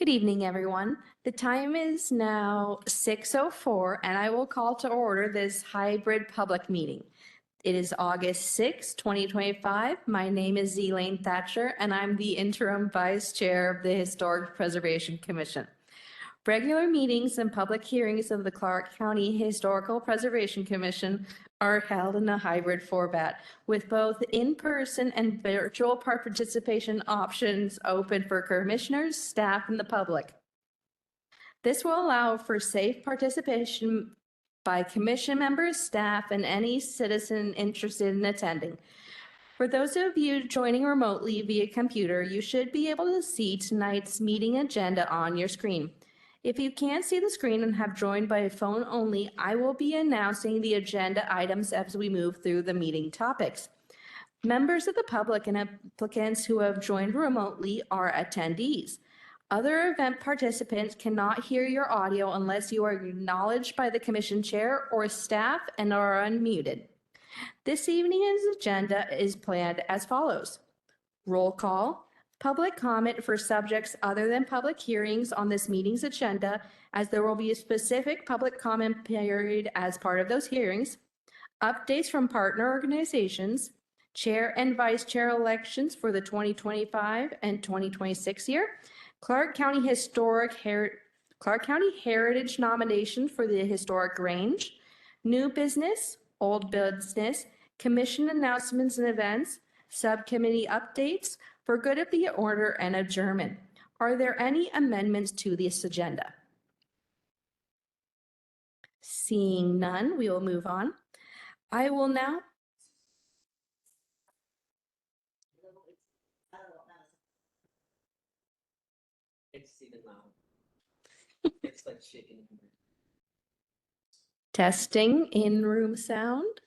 Good evening, everyone. The time is now 6:04, and I will call to order this hybrid public meeting. It is August 6, 2025. My name is Elaine Thatcher, and I'm the interim vice chair of the Historic Preservation Commission. Regular meetings and public hearings of the Clark County Historical Preservation Commission are held in a hybrid format with both in-person and virtual participation options open for commissioners, staff, and the public. This will allow for safe participation by commission members, staff, and any citizen interested in attending. For those of you joining remotely via computer, you should be able to see tonight's meeting agenda on your screen. If you can't see the screen and have joined by phone only, I will be announcing the agenda items as we move through the meeting topics. Members of the public and applicants who have joined remotely are attendees. Other event participants cannot hear your audio unless you are acknowledged by the commission chair or staff and are unmuted. This evening's agenda is planned as follows. Roll call. Public comment for subjects other than public hearings on this meeting's agenda, as there will be a specific public comment period as part of those hearings. Updates from partner organizations, chair and vice chair elections for the 2025 and 2026 year, Clark County Heritage nomination for the Historic Range, new business, old business, commission announcements and events, subcommittee updates, for good of the order, and adjournment. Are there any amendments to this agenda? Seeing none, we will move on. I will now. It's even loud. It's like shaking. Testing in-room sound.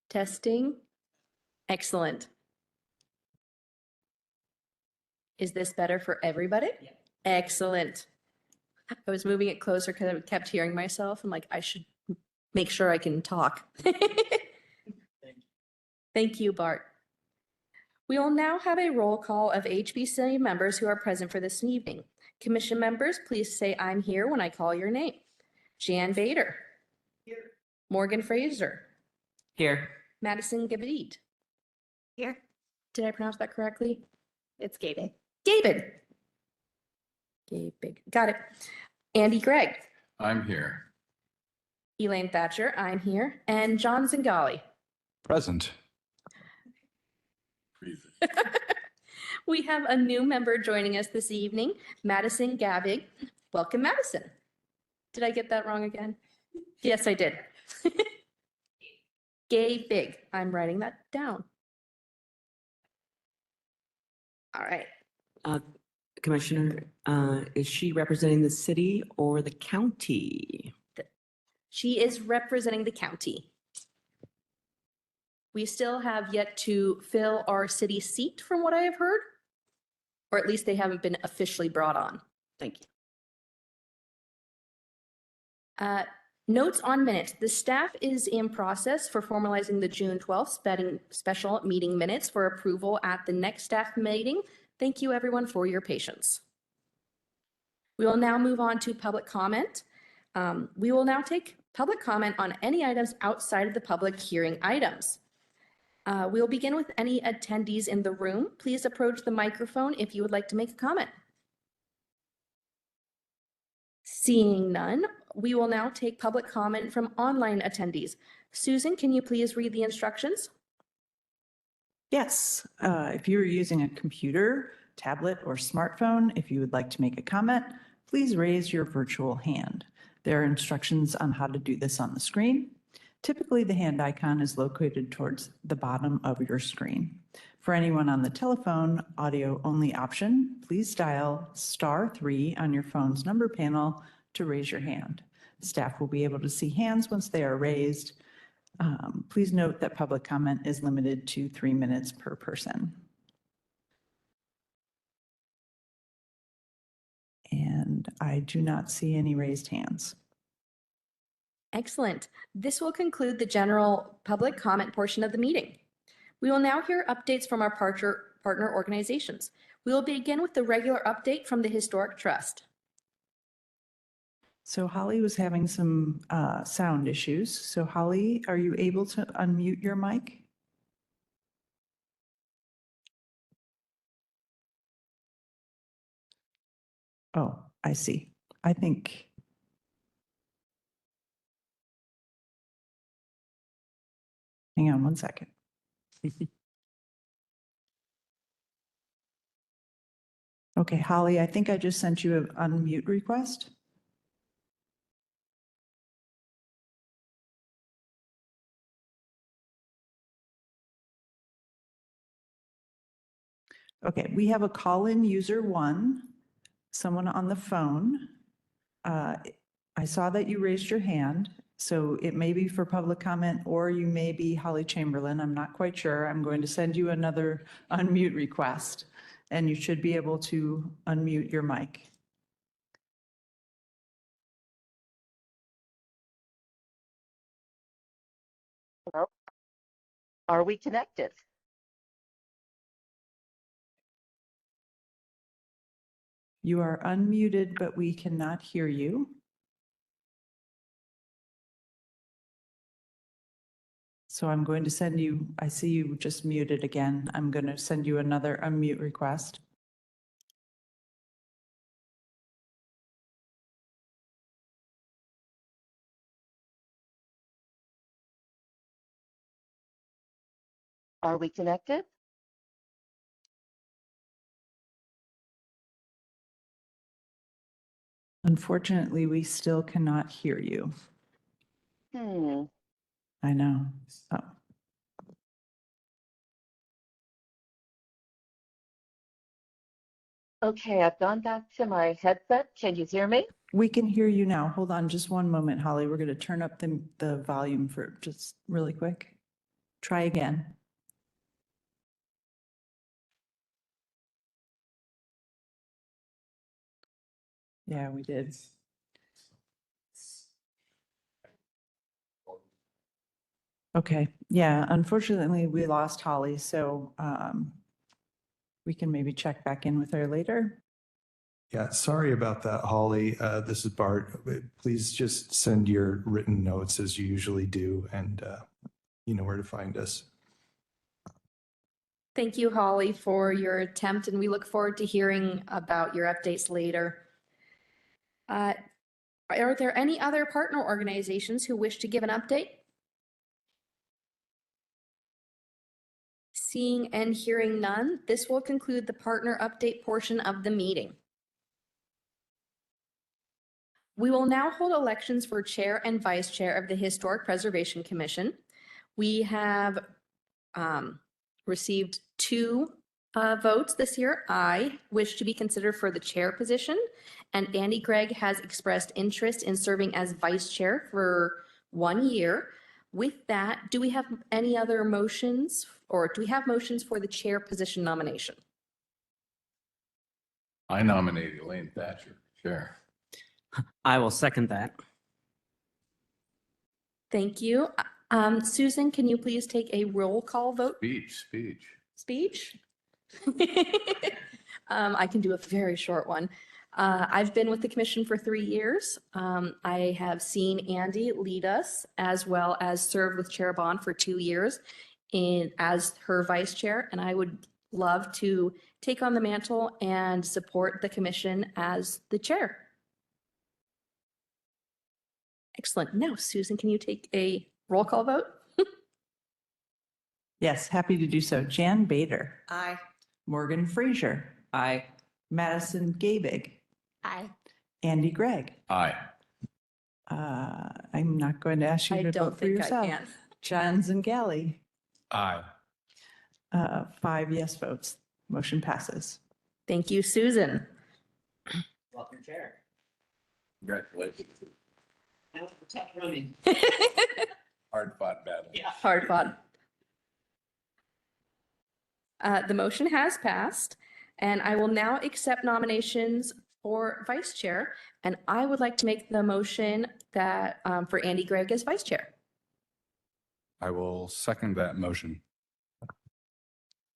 Testing. Excellent. Is this better for everybody? Yeah. Excellent. I was moving it closer because I kept hearing myself. I'm like, I should make sure I can talk. Thank you, Bart. We will now have a roll call of HBC members who are present for this evening. Commission members, please say I'm here when I call your name. Jan Bader. Here. Morgan Fraser. Here. Madison Gabit. Here. Did I pronounce that correctly? It's Gabe. David. Gabe. Got it. Andy Gregg. I'm here. Elaine Thatcher, I'm here. And John Zingali. Present. We have a new member joining us this evening, Madison Gabig. Welcome, Madison. Did I get that wrong again? Yes, I did. Gay Big. I'm writing that down. All right. Commissioner, is she representing the city or the county? She is representing the county. We still have yet to fill our city seat from what I have heard, or at least they haven't been officially brought on. Thank you. Notes on minutes. The staff is in process for formalizing the June 12th special meeting minutes for approval at the next staff meeting. Thank you, everyone, for your patience. We will now move on to public comment. We will now take public comment on any items outside of the public hearing items. We'll begin with any attendees in the room. Please approach the microphone if you would like to make a comment. Seeing none, we will now take public comment from online attendees. Susan, can you please read the instructions? Yes, if you're using a computer, tablet, or smartphone, if you would like to make a comment, please raise your virtual hand. There are instructions on how to do this on the screen. Typically, the hand icon is located towards the bottom of your screen. For anyone on the telephone audio only option, please dial *3 on your phone's number panel to raise your hand. Staff will be able to see hands once they are raised. Please note that public comment is limited to 3 minutes per person. And I do not see any raised hands. Excellent. This will conclude the general public comment portion of the meeting. We will now hear updates from our partner organizations. We will begin with the regular update from the Historic Trust. So Holly was having some sound issues. So Holly, are you able to unmute your mic? Oh, I see. I think. Hang on one second. Okay, Holly, I think I just sent you an unmute request. Okay, we have a call-in user 1, someone on the phone. I saw that you raised your hand, so it may be for public comment or you may be Holly Chamberlain. I'm not quite sure. I'm going to send you another unmute request and you should be able to unmute your mic. Hello? Are we connected? You are unmuted, but we cannot hear you. So I'm going to send you, I see you just muted again. I'm going to send you another unmute request. Are we connected? Unfortunately, we still cannot hear you. I know. Oh. Okay, I've gone back to my headset. Can you hear me? We can hear you now. Hold on just one moment, Holly. We're going to turn up the volume for just really quick. Try again. Yeah, we did. Okay, yeah, unfortunately, we lost Holly, so we can maybe check back in with her later. Yeah, sorry about that, Holly. This is Bart. Please just send your written notes as you usually do, and you know where to find us. Thank you, Holly, for your attempt, and we look forward to hearing about your updates later. Are there any other partner organizations who wish to give an update? Seeing and hearing none, this will conclude the partner update portion of the meeting. We will now hold elections for chair and vice chair of the Historic Preservation Commission. We have received 2 votes this year. I wish to be considered for the chair position, and Andy Gregg has expressed interest in serving as vice chair for 1 year. With that, do we have any other motions, or do we have motions for the chair position nomination? I nominate Elaine Thatcher, chair. I will second that. Thank you. Susan, can you please take a roll call vote? Speech. I can do a very short one. I've been with the commission for 3 years. I have seen Andy lead us as well as serve with Chair Bond for 2 years as her vice chair, and I would love to take on the mantle and support the commission as the chair. Excellent. Now, Susan, can you take a roll call vote? Yes, happy to do so. Jan Bader, Aye. Morgan Fraser, Aye. Madison Gabig, Aye. Andy Gregg. Aye. I'm not going to ask you I to don't vote for think I yourself. can. John Zangali, Aye. 5 yes votes. Motion passes. Thank you, Susan. Welcome, Chair. Congratulations. Tough running. Hard fought battle. Hard fought. The motion has passed, and I will now accept nominations for vice chair, and I would like to make the motion that for Andy Gregg as vice chair. I will second that motion.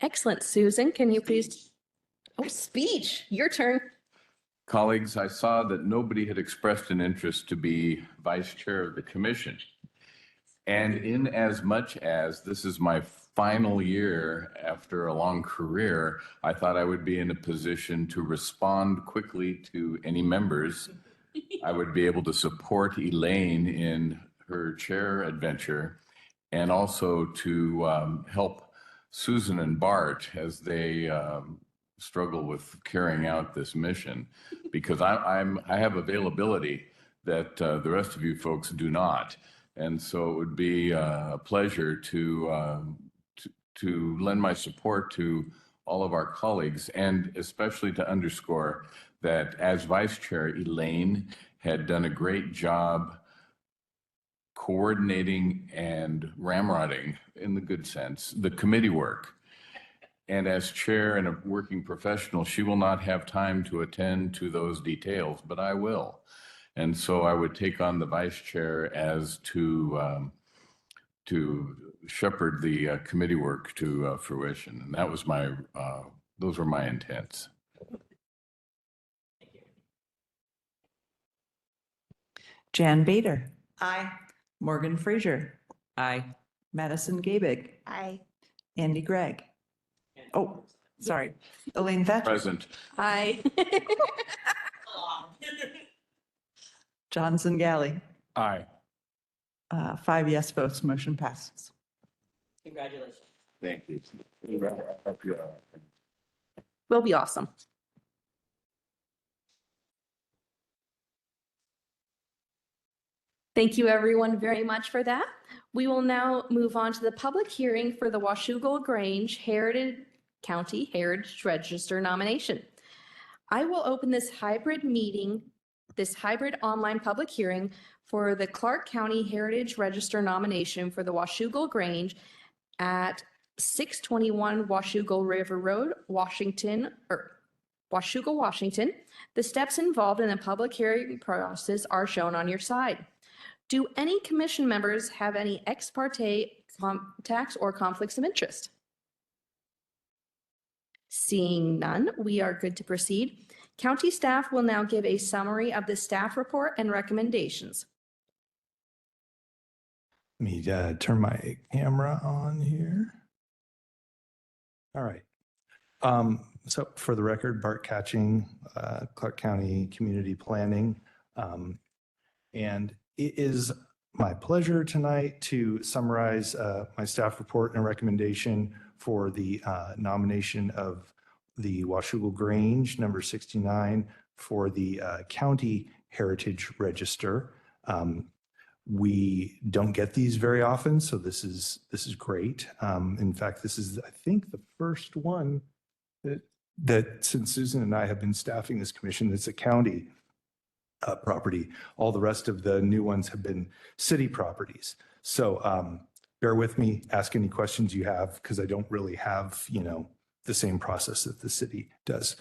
Excellent. Susan, can you please? Oh, speech, your turn. Colleagues, I saw that nobody had expressed an interest to be vice chair of the commission. And in as much as this is my final year after a long career, I thought I would be in a position to respond quickly to any members. I would be able to support Elaine in her chair adventure and also to help Susan and Bart as they struggle with carrying out this mission, because I have availability that the rest of you folks do not. And so it would be a pleasure to lend my support to all of our colleagues, and especially to underscore that as vice chair, Elaine had done a great job coordinating and ramrodding, in the good sense, the committee work. And as chair and a working professional, she will not have time to attend to those details, but I will. And so I would take on the vice chair as to shepherd the committee work to fruition. And that was those were my intents. Jan Bader, Aye. Morgan Fraser, Aye. Madison Gabig, Aye. Andy Gregg. Oh, sorry, Elaine Thatcher, Present. Aye. Johnson Galley. Aye. 5 yes votes, motion passes. Congratulations. Thank you. Will be awesome. Thank you everyone very much for that. We will now move on to the public hearing for the Washougal Grange Heritage County Heritage Register nomination. I will open this hybrid online public hearing for the Clark County Heritage Register nomination for the Washougal Grange at 621 Washougal River Road, Washougal, Washington. The steps involved in the public hearing process are shown on your side. Do any commission members have any ex parte contacts or conflicts of interest? Seeing none, we are good to proceed. County staff will now give a summary of the staff report and recommendations. Let me turn my camera on here. All right. So for the record, Bart Catching, Clark County Community Planning. And it is my pleasure tonight to summarize my staff report and recommendation for the nomination of the Washougal Grange, number 69, for the County Heritage Register. We don't get these very often, so this is great. In fact, this is, I think, the first one that since Susan and I have been staffing this commission, that's a county property. All the rest of the new ones have been city properties. So bear with me, ask any questions you have, because I don't really have, the same process that the city does.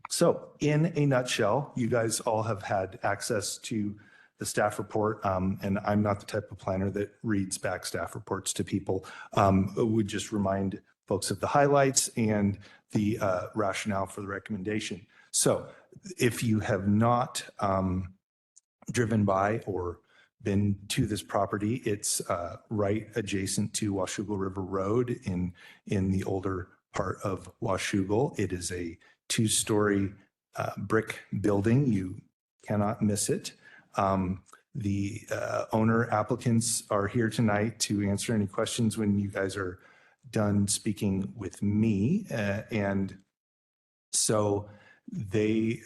So in a nutshell, you guys all have had access to the staff report, and I'm not the type of planner that reads back staff reports to people. I would just remind folks of the highlights and the rationale for the recommendation. So if you have not driven by or been to this property, it's right adjacent to Washougal River Road in the older part of Washougal. It is a 2-story brick building. You cannot miss it. The owner applicants are here tonight to answer any questions when you guys are done speaking with me. And so they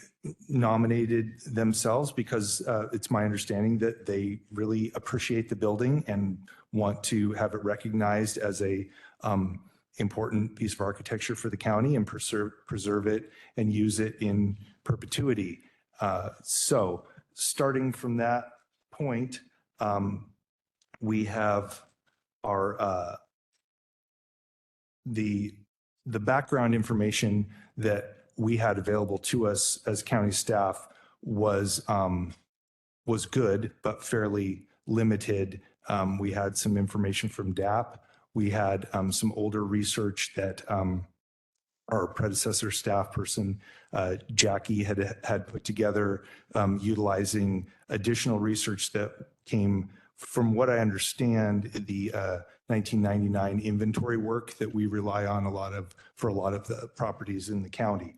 nominated themselves because it's my understanding that they really appreciate the building and want to have it recognized as a important piece of architecture for the county and preserve it and use it in perpetuity. So starting from that point, we have our the background information that we had available to us as county staff was good, but fairly limited. We had some information from DAP. We had some older research that our predecessor staff person, Jackie, had put together, utilizing additional research that came from what I understand, the 1999 inventory work that we rely on for a lot of the properties in the county.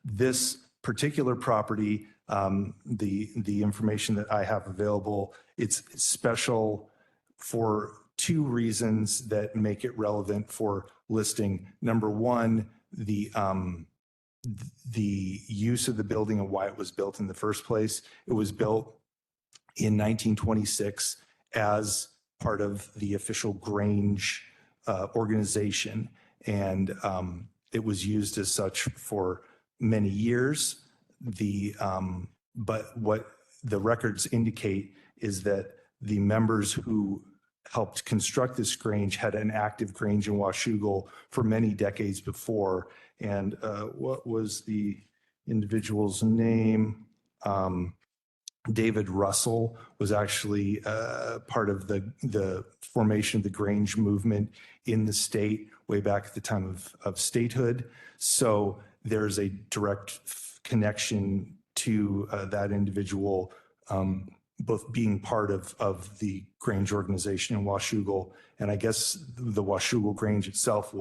This particular property, the information that I have available, it's special for two reasons that make it relevant for listing. Number one, the use of the building and why it was built in the first place. It was built in 1926 as part of the official Grange organization. And it was used as such for many years. But what the records indicate is that the members who helped construct this Grange had an active Grange in Washougal for many decades before. And what was the individual's name? David Russell was actually part of the formation of the Grange movement in the state way back at the time of statehood. So there's a direct connection to that individual, both being part of the Grange organization in Washougal. And I guess the Washougal Grange itself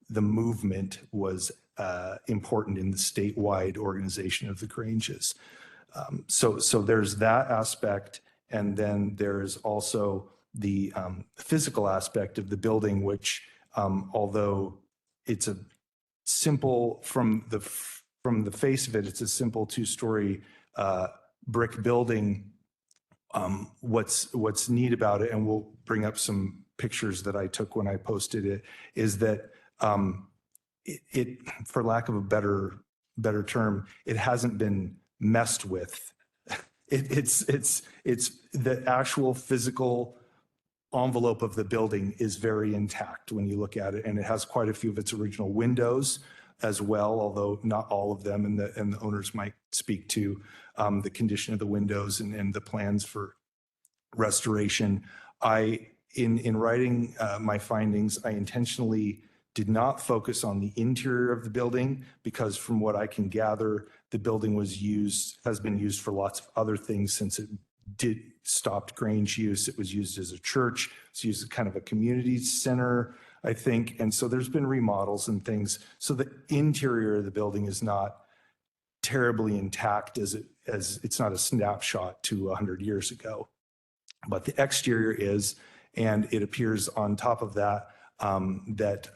the movement was important in the statewide organization of the Granges. So there's that aspect. And then there's also the physical aspect of the building, which although it's a simple, from the face of it, it's a simple two-story brick building. What's neat about it, and we'll bring up some pictures that I took when I posted it, is that it, for lack of a better term, it hasn't been messed with. It's the actual physical envelope of the building is very intact when you look at it, and it has quite a few of its original windows as well, although not all of them, and the owners might speak to the condition of the windows and the plans for restoration. In writing my findings, I intentionally did not focus on the interior of the building because from what I can gather, the building has been used for lots of other things since it stopped Grange use. It was used as a church. It's used as kind of a community center, I think. And so there's been remodels and things. So the interior of the building is not terribly intact as it's not a snapshot to 100 years ago. But the exterior is, and it appears on top of that, that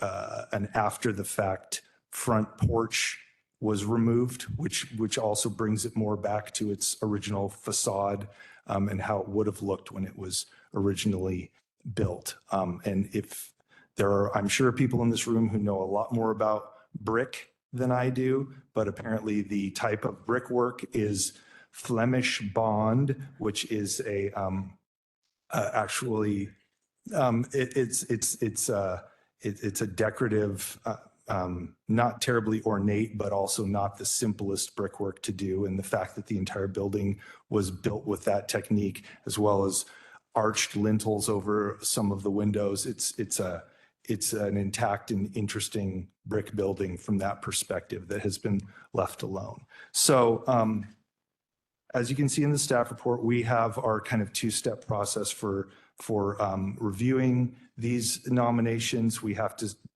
an after the fact front porch was removed, which also brings it more back to its original facade and how it would have looked when it was originally built. And if there are, I'm sure, people in this room who know a lot more about brick than I do, but apparently the type of brickwork is Flemish bond, which is actually it's a decorative, not terribly ornate, but also not the simplest brickwork to do. And the fact that the entire building was built with that technique, as well as arched lintels over some of the windows, it's an intact and interesting brick building from that perspective that has been left alone. So as you can see in the staff report, we have our kind of two-step process for reviewing these nominations. We have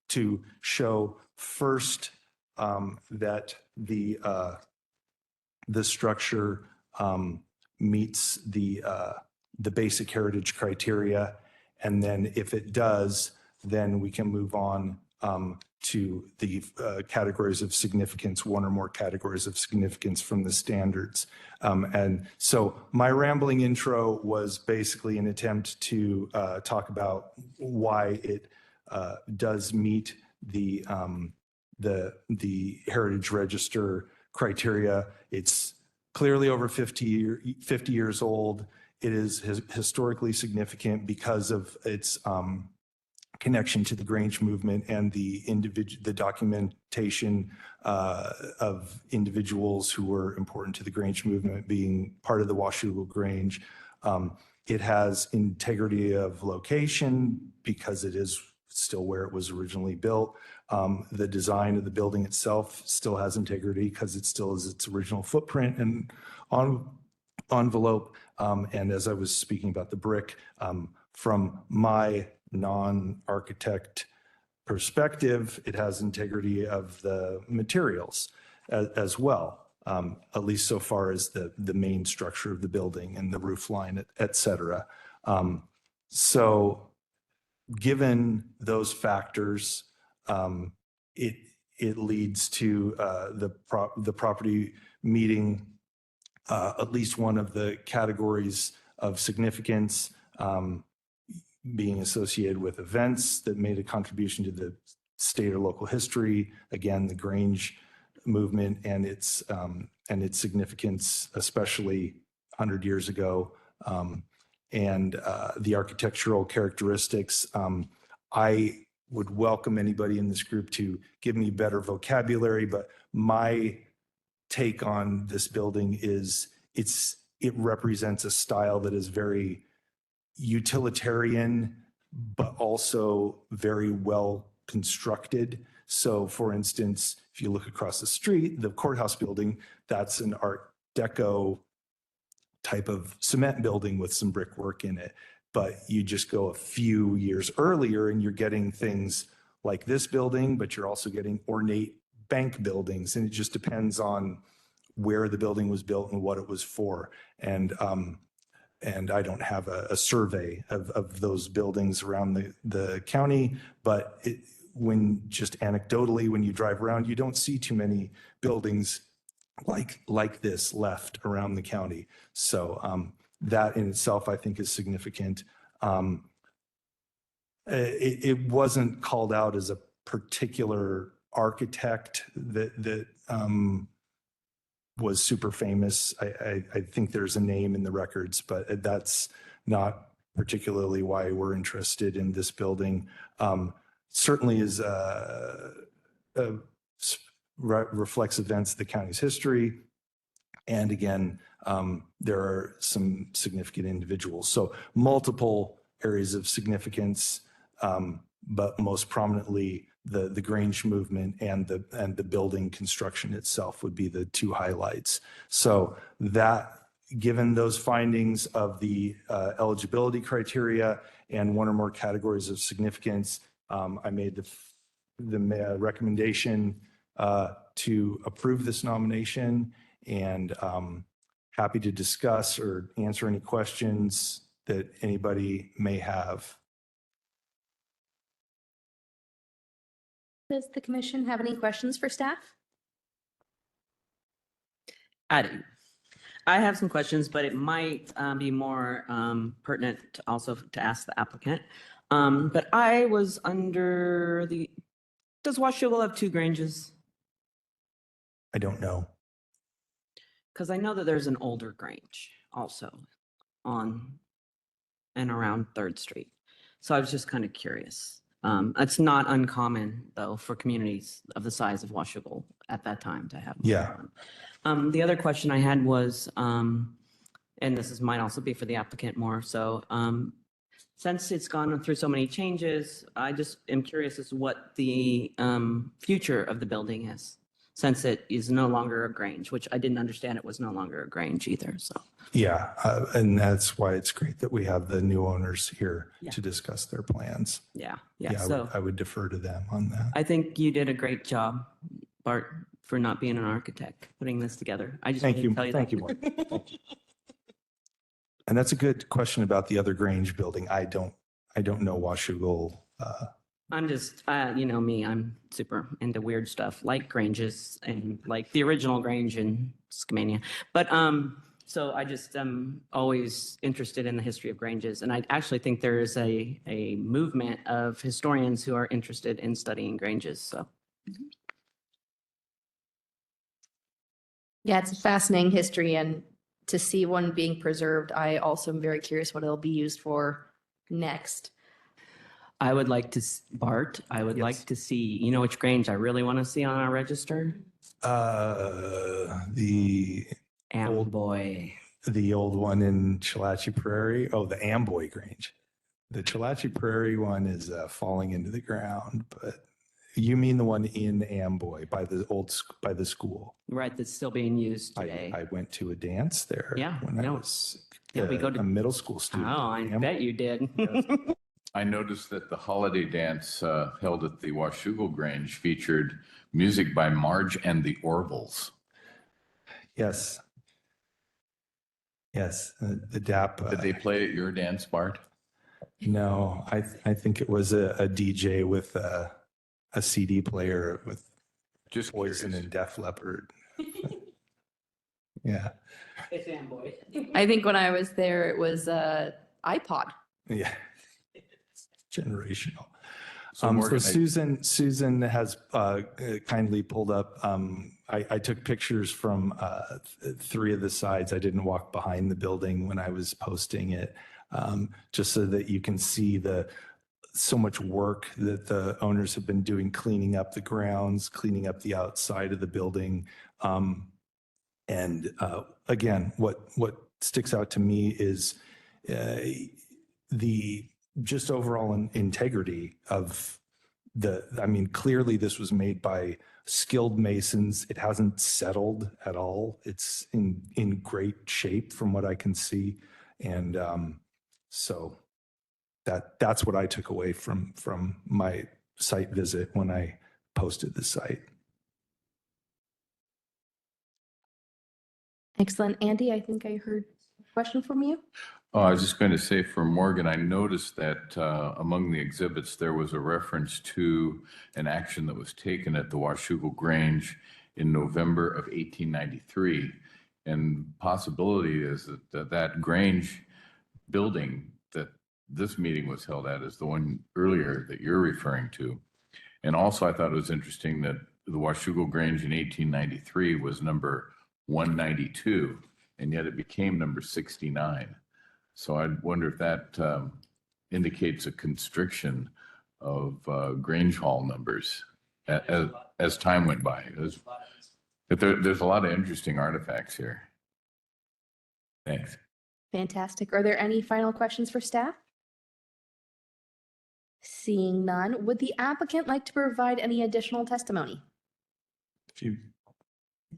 to show first that the structure meets the basic heritage criteria, and then if it does, then we can move on to the categories of significance, one or more categories of significance from the standards. And so my rambling intro was basically an attempt to talk about why it does meet the Heritage Register criteria. It's clearly over 50 years old. It is historically significant because of its connection to the Grange movement and the documentation of individuals who were important to the Grange movement being part of the Washougal Grange. It has integrity of location because it is still where it was originally built. The design of the building itself still has integrity because it still is its original footprint and envelope. And as I was speaking about the brick, from my non-architect perspective, it has integrity of the materials as well, at least so far as the main structure of the building and the roof line, et cetera. So given those factors, it leads to the property meeting at least one of the categories of significance, being associated with events that made a contribution to the state or local history. Again, the Grange movement and its significance, especially 100 years ago, and the architectural characteristics. I would welcome anybody in this group to give me better vocabulary, but my take on this building is it represents a style that is very utilitarian, but also very well constructed. So for instance, if you look across the street, the courthouse building, that's an Art Deco type of cement building with some brickwork in it. But you just go a few years earlier and you're getting things like this building, but you're also getting ornate bank buildings. And it just depends on where the building was built and what it was for. And I don't have a survey of those buildings around the county, but when just anecdotally, when you drive around, you don't see too many buildings like this left around the county. So that in itself, I think, is significant. It wasn't called out as a particular architect that was super famous. I think there's a name in the records, but that's not particularly why we're interested in this building. Certainly is reflects events of the county's history. And again, there are some significant individuals. So multiple areas of significance, but most prominently the Grange movement and the building construction itself would be the two highlights. So that, given those findings of the eligibility criteria and one or more categories of significance, I made the recommendation to approve this nomination, and happy to discuss or answer any questions that anybody may have. Does the commission have any questions for staff? I do. I have some questions, but it might be more pertinent also to ask the applicant. But I was under does Washougal have two Granges? I don't know. Because I know that there's an older Grange also on and around 3rd Street. So I was just kind of curious. It's not uncommon, though, for communities of the size of Washougal at that time to have. Yeah. The other question I had was, and this might also be for the applicant more so, since it's gone through so many changes, I just am curious as to what the future of the building is, since it is no longer a Grange, which I didn't understand it was no longer a Grange either, so. Yeah, and that's why it's great that we have the new owners here Yeah. to discuss their plans. Yeah, I would defer to them on that. I think you did a great job, Bart, for not being an architect, putting this together. I just Thank wanted you, to tell you thank that. you, Mark. And that's a good question about the other Grange building. I don't know Washougal. I'm just, you know me, I'm super into weird stuff like Granges and like the original Grange in Skamania. But so I just am always interested in the history of Granges. And I actually think there is a movement of historians who are interested in studying Granges. So Yeah, it's a fascinating history, and to see one being preserved, I also am very curious what it'll be used for next. I would like to, Bart, I would Yes. like to see, you know which Grange I really want to see on our register? The Amboy. old one in Chalachi Prairie. Oh, the Amboy Grange. The Chalachi Prairie one is falling into the ground, but you mean the one in Amboy by by the school? Right, that's still being used today. I went to a dance there. Yeah, When I no. was Yeah, we go to- a middle school Oh, student. I Amboy. bet you did. I noticed that the holiday dance held at the Washougal Grange featured music by Marge and the Orvils. Yes. Yes, the DAP. Did they play at your dance, Bart? No, I think it was a DJ with a CD player with Just Poison curious. and Def Leppard. Yeah, It's Amboy. I think when I was there, it was iPod. yeah. Generational. So So Morgan, Susan has kindly pulled up, I took pictures from 3 of the sides. I didn't walk behind the building when I was posting it, just so that you can see so much work that the owners have been doing, cleaning up the grounds, cleaning up the outside of the building. And again, what sticks out to me is the just overall integrity of I mean, clearly this was made by skilled masons. It hasn't settled at all. It's in great shape from what I can see. And so that's what I took away from my site visit when I posted the site. Excellent. Andy, I think I heard a question from you. Oh, I was just going to say for Morgan, I noticed that among the exhibits, there was a reference to an action that was taken at the Washougal Grange in November of 1893. And possibility is that Grange building that this meeting was held at is the one earlier that you're referring to. And also I thought it was interesting that the Washougal Grange in 1893 was number 192, and yet it became number 69. So I wonder if that indicates a constriction of Grange Hall numbers as time went by. There's a lot of interesting artifacts here. Thanks. Fantastic. Are there any final questions for staff? Seeing none, would the applicant like to provide any additional testimony?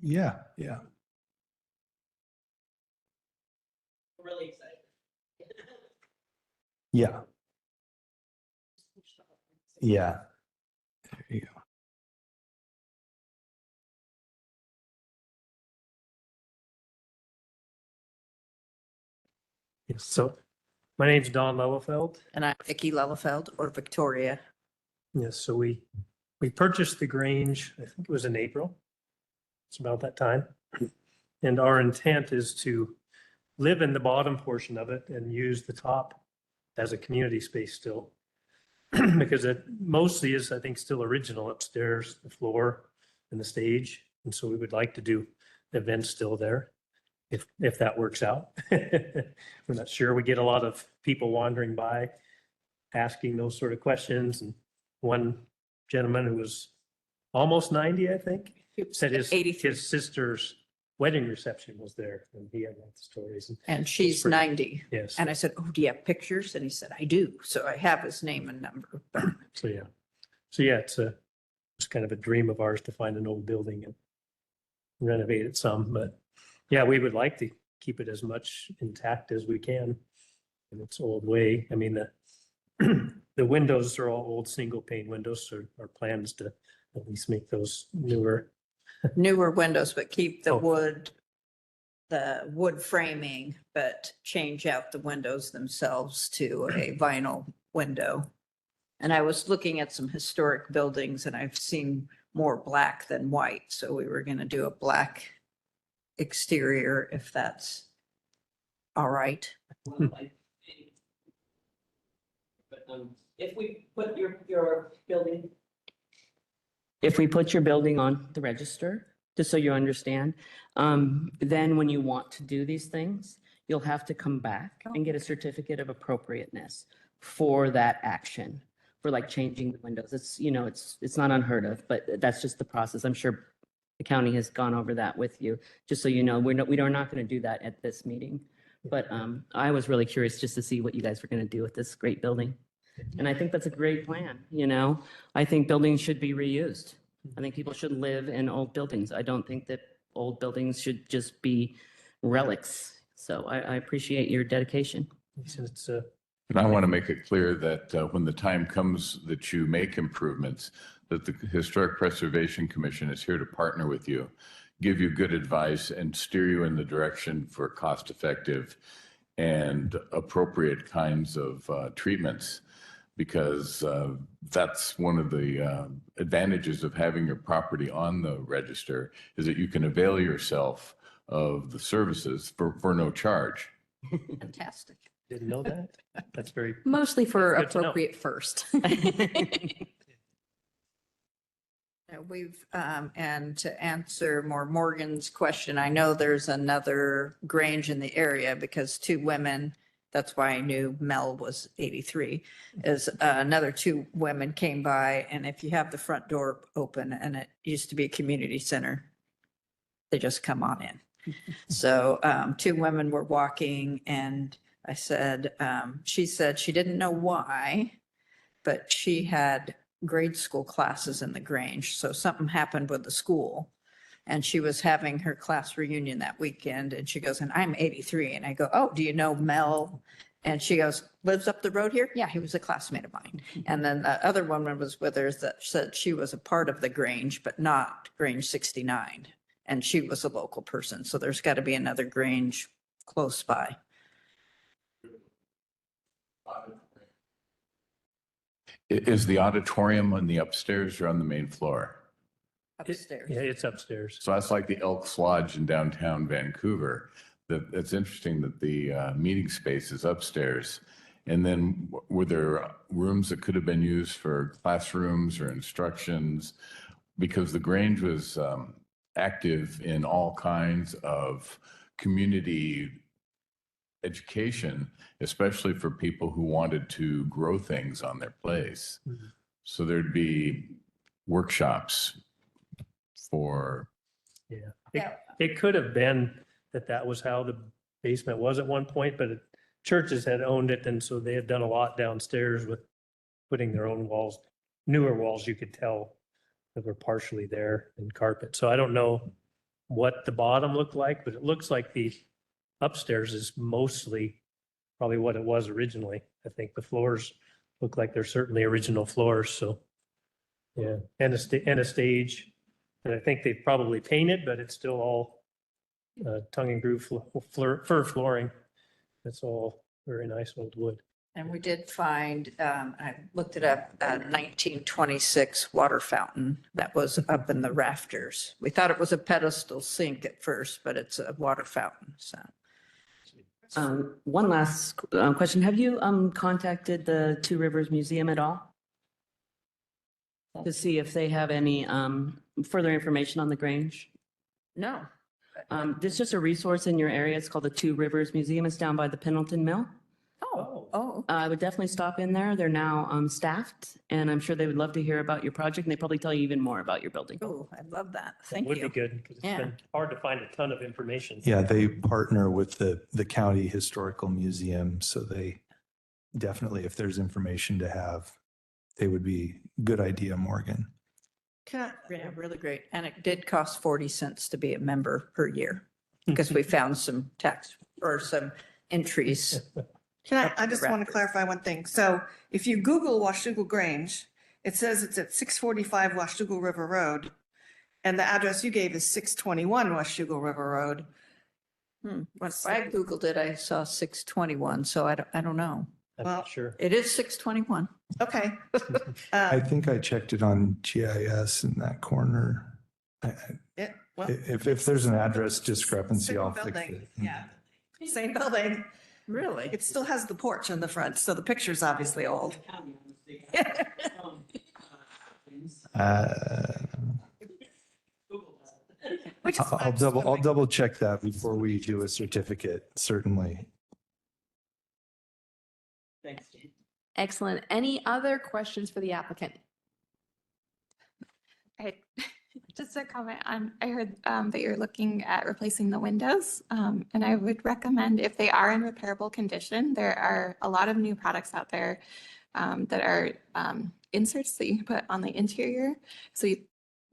Yeah. Really excited. Yeah. Yeah. There you go. Yes, so my name's Don Lellefeld. And I'm Vicki Lellefeld or Victoria. Yes, so we purchased the Grange, I think it was in April. It's about that time. And our intent is to live in the bottom portion of it and use the top as a community space still. Because it mostly is, I think, still original upstairs, the floor and the stage. And so we would like to do events still there, if that works out. We're not sure. We get a lot of people wandering by, asking those sort of questions. And one gentleman who was almost 90, I think, said his 83. sister's wedding reception was there, and he had lots of stories. And she's pretty- 90. Yes, And I said, oh, do you have pictures? And he said, I do. So I have his name and number. But so yeah, it's kind of a dream of ours to find an old building and renovate it some. But yeah, we would like to keep it as much intact as we can in its old way. I mean, the windows are all old single pane windows, so our plan is to at least make those newer. newer windows, but keep the Oh. wood framing, but change out the windows themselves to a vinyl window. And I was looking at some historic buildings and I've seen more black than white. So we were going to do a black exterior if that's all right. But if we put your building. If we put your building on the register, just so you understand, then when you want to do these things, you'll have to come back and get a certificate of appropriateness for that action, for like changing the windows. It's, it's not unheard of, but that's just the process. I'm sure the county has gone over that with you, just so you know, we're not going to do that at this meeting. But I was really curious just to see what you guys were going to do with this great building. And I think that's a great plan, you know? I think buildings should be reused. I think people should live in old buildings. I don't think that old buildings should just be relics. So I appreciate your dedication. It's And I want to make it clear that when the time comes that you make improvements, that the Historic Preservation Commission is here to partner with you, give you good advice and steer you in the direction for cost-effective and appropriate kinds of treatments. Because that's one of the advantages of having your property on the register, is that you can avail yourself of the services for no charge. Fantastic. didn't know that. That's very, Mostly for Good to know. appropriate first. We've, and to answer more Morgan's question, I know there's another Grange in the area because two women, that's why I knew Mel was 83, is another two women came by, and if you have the front door open and it used to be a community center, they just come on in. So two women were walking and I said, she said she didn't know why, but she had grade school classes in the Grange. So something happened with the school and she was having her class reunion that weekend. And she goes, and I'm 83. And I go, oh, do you know Mel? And she goes, lives up the road here? Yeah, he was a classmate of mine. And then the other woman was with her that said she was a part of the Grange, but not Grange 69. And she was a local person. So there's got to be another Grange close by. Is the auditorium on the upstairs or on the main floor? Upstairs. yeah, it's upstairs. So that's like the Elks Lodge in downtown Vancouver. It's interesting that the meeting space is upstairs. And then were there rooms that could have been used for classrooms or instructions? Because the Grange was active in all kinds of community education, especially for people who wanted to grow things on their place. Mhm. So there'd be workshops for, Yeah. Yeah. It could have been that that was how the basement was at one point, but churches had owned it. And so they had done a lot downstairs with putting their own walls, newer walls, you could tell that were partially there and carpet. So I don't know what the bottom looked like, but it looks like the upstairs is mostly probably what it was originally. I think the floors look like they're certainly original floors. So, yeah, and a stage. And I think they probably painted, but it's still all tongue and groove fir flooring. That's all very nice old wood. And we did find, I looked it up, a 1926 water fountain that was up in the rafters. We thought it was a pedestal sink at first, but it's a water fountain, so. One last question. Have you contacted the Two Rivers Museum at all? To see if they have any further information on the Grange? No. There's just a resource in your area. It's called the Two Rivers Museum. It's down by the Pendleton Mill. Oh, I would definitely stop in there. They're now staffed, and I'm sure they would love to hear about your project, and they probably tell you even more about your building. oh, I love that. That Thank would be you. good because it's Yeah. been hard to find a ton of information. Yeah, they partner with the county historical museum, so they definitely, if there's information to have, they would be good idea, Morgan. Yeah, really great. And it did cost 40 cents to be a member per year because we found some tax or some entries. I just want to clarify one thing. So if you Google Washougal Grange, it says it's at 645 Washougal River Road. And the address you gave is 621 Washougal River Road. When I Googled it, I saw 621, so I don't know. I'm Well, not sure. It is 621. Okay. I think I checked it on GIS in that corner. Well, If there's an address discrepancy, same I'll fix building, it. yeah. Same building. Really? It still has the porch in the front, so the picture's obviously old. Uh, Which is I'll double check that before we do a certificate, certainly. Thanks. Excellent. Any other questions for the applicant? I Just a comment on, I heard that you're looking at replacing the windows. And I would recommend if they are in repairable condition, there are a lot of new products out there that are inserts that you can put on the interior. So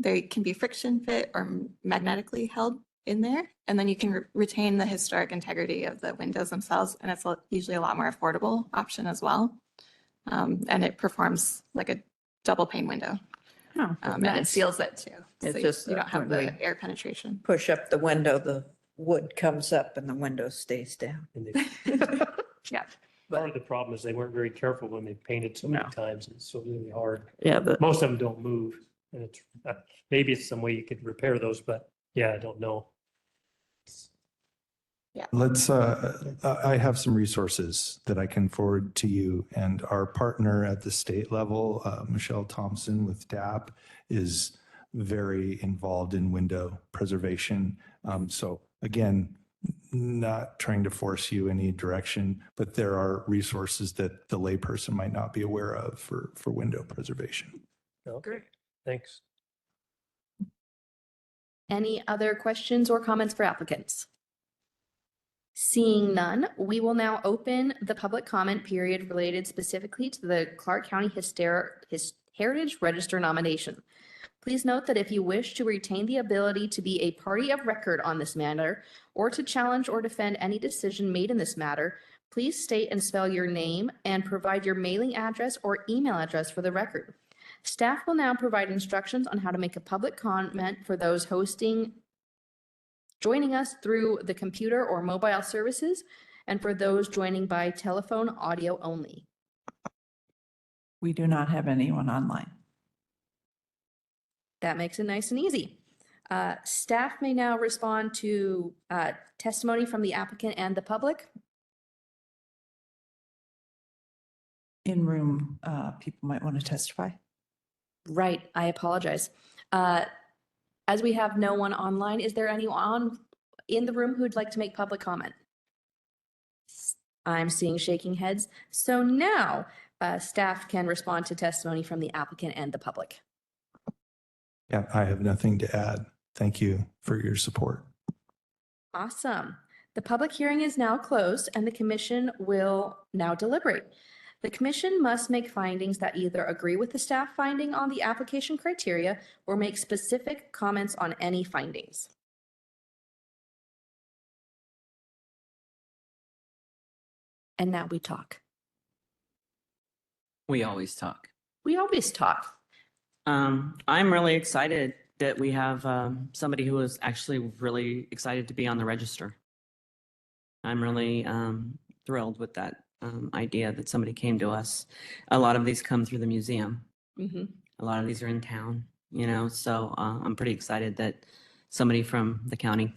they can be friction fit or magnetically held in there. And then you can retain the historic integrity of the windows themselves. And it's usually a lot more affordable option as well. And it performs like a double pane window. Oh, And it nice. seals it too. It's So just you don't have when the we air penetration. push up the window, the wood comes up and the window stays down. And they- Yeah. part of the problem is they weren't very careful when they painted so many No. times. It's so really hard. Yeah, the Most of them don't move. And it's, maybe it's some way you could repair those, but yeah, I don't know. Let's, I have some resources that I can forward to you, and our partner at the state level, Michelle Thompson with DAP, is very involved in window preservation. So again, not trying to force you any direction, but there are resources that the layperson might not be aware of for window preservation. Okay, thanks. Any other questions or comments for applicants? Seeing none, we will now open the public comment period related specifically to the Clark County Heritage Register nomination. Please note that if you wish to retain the ability to be a party of record on this matter or to challenge or defend any decision made in this matter, please state and spell your name and provide your mailing address or email address for the record. Staff will now provide instructions on how to make a public comment for those joining us through the computer or mobile services, and for those joining by telephone audio only. We do not have anyone online. That makes it nice and easy. Staff may now respond to testimony from the applicant and the public. In room, people might want to testify. Right, I apologize. As we have no one online, is there anyone in the room who'd like to make public comment? I'm seeing shaking heads. So now staff can respond to testimony from the applicant and the public. Yeah, I have nothing to add. Thank you for your support. Awesome. The public hearing is now closed and the commission will now deliberate. The commission must make findings that either agree with the staff finding on the application criteria or make specific comments on any findings. And now we talk. We always talk. We always talk. I'm really excited that we have somebody who is actually really excited to be on the register. I'm really thrilled with that idea that somebody came to us. A lot of these come through the museum. Mhm. A lot of these are in town, you know, so I'm pretty excited that somebody from the county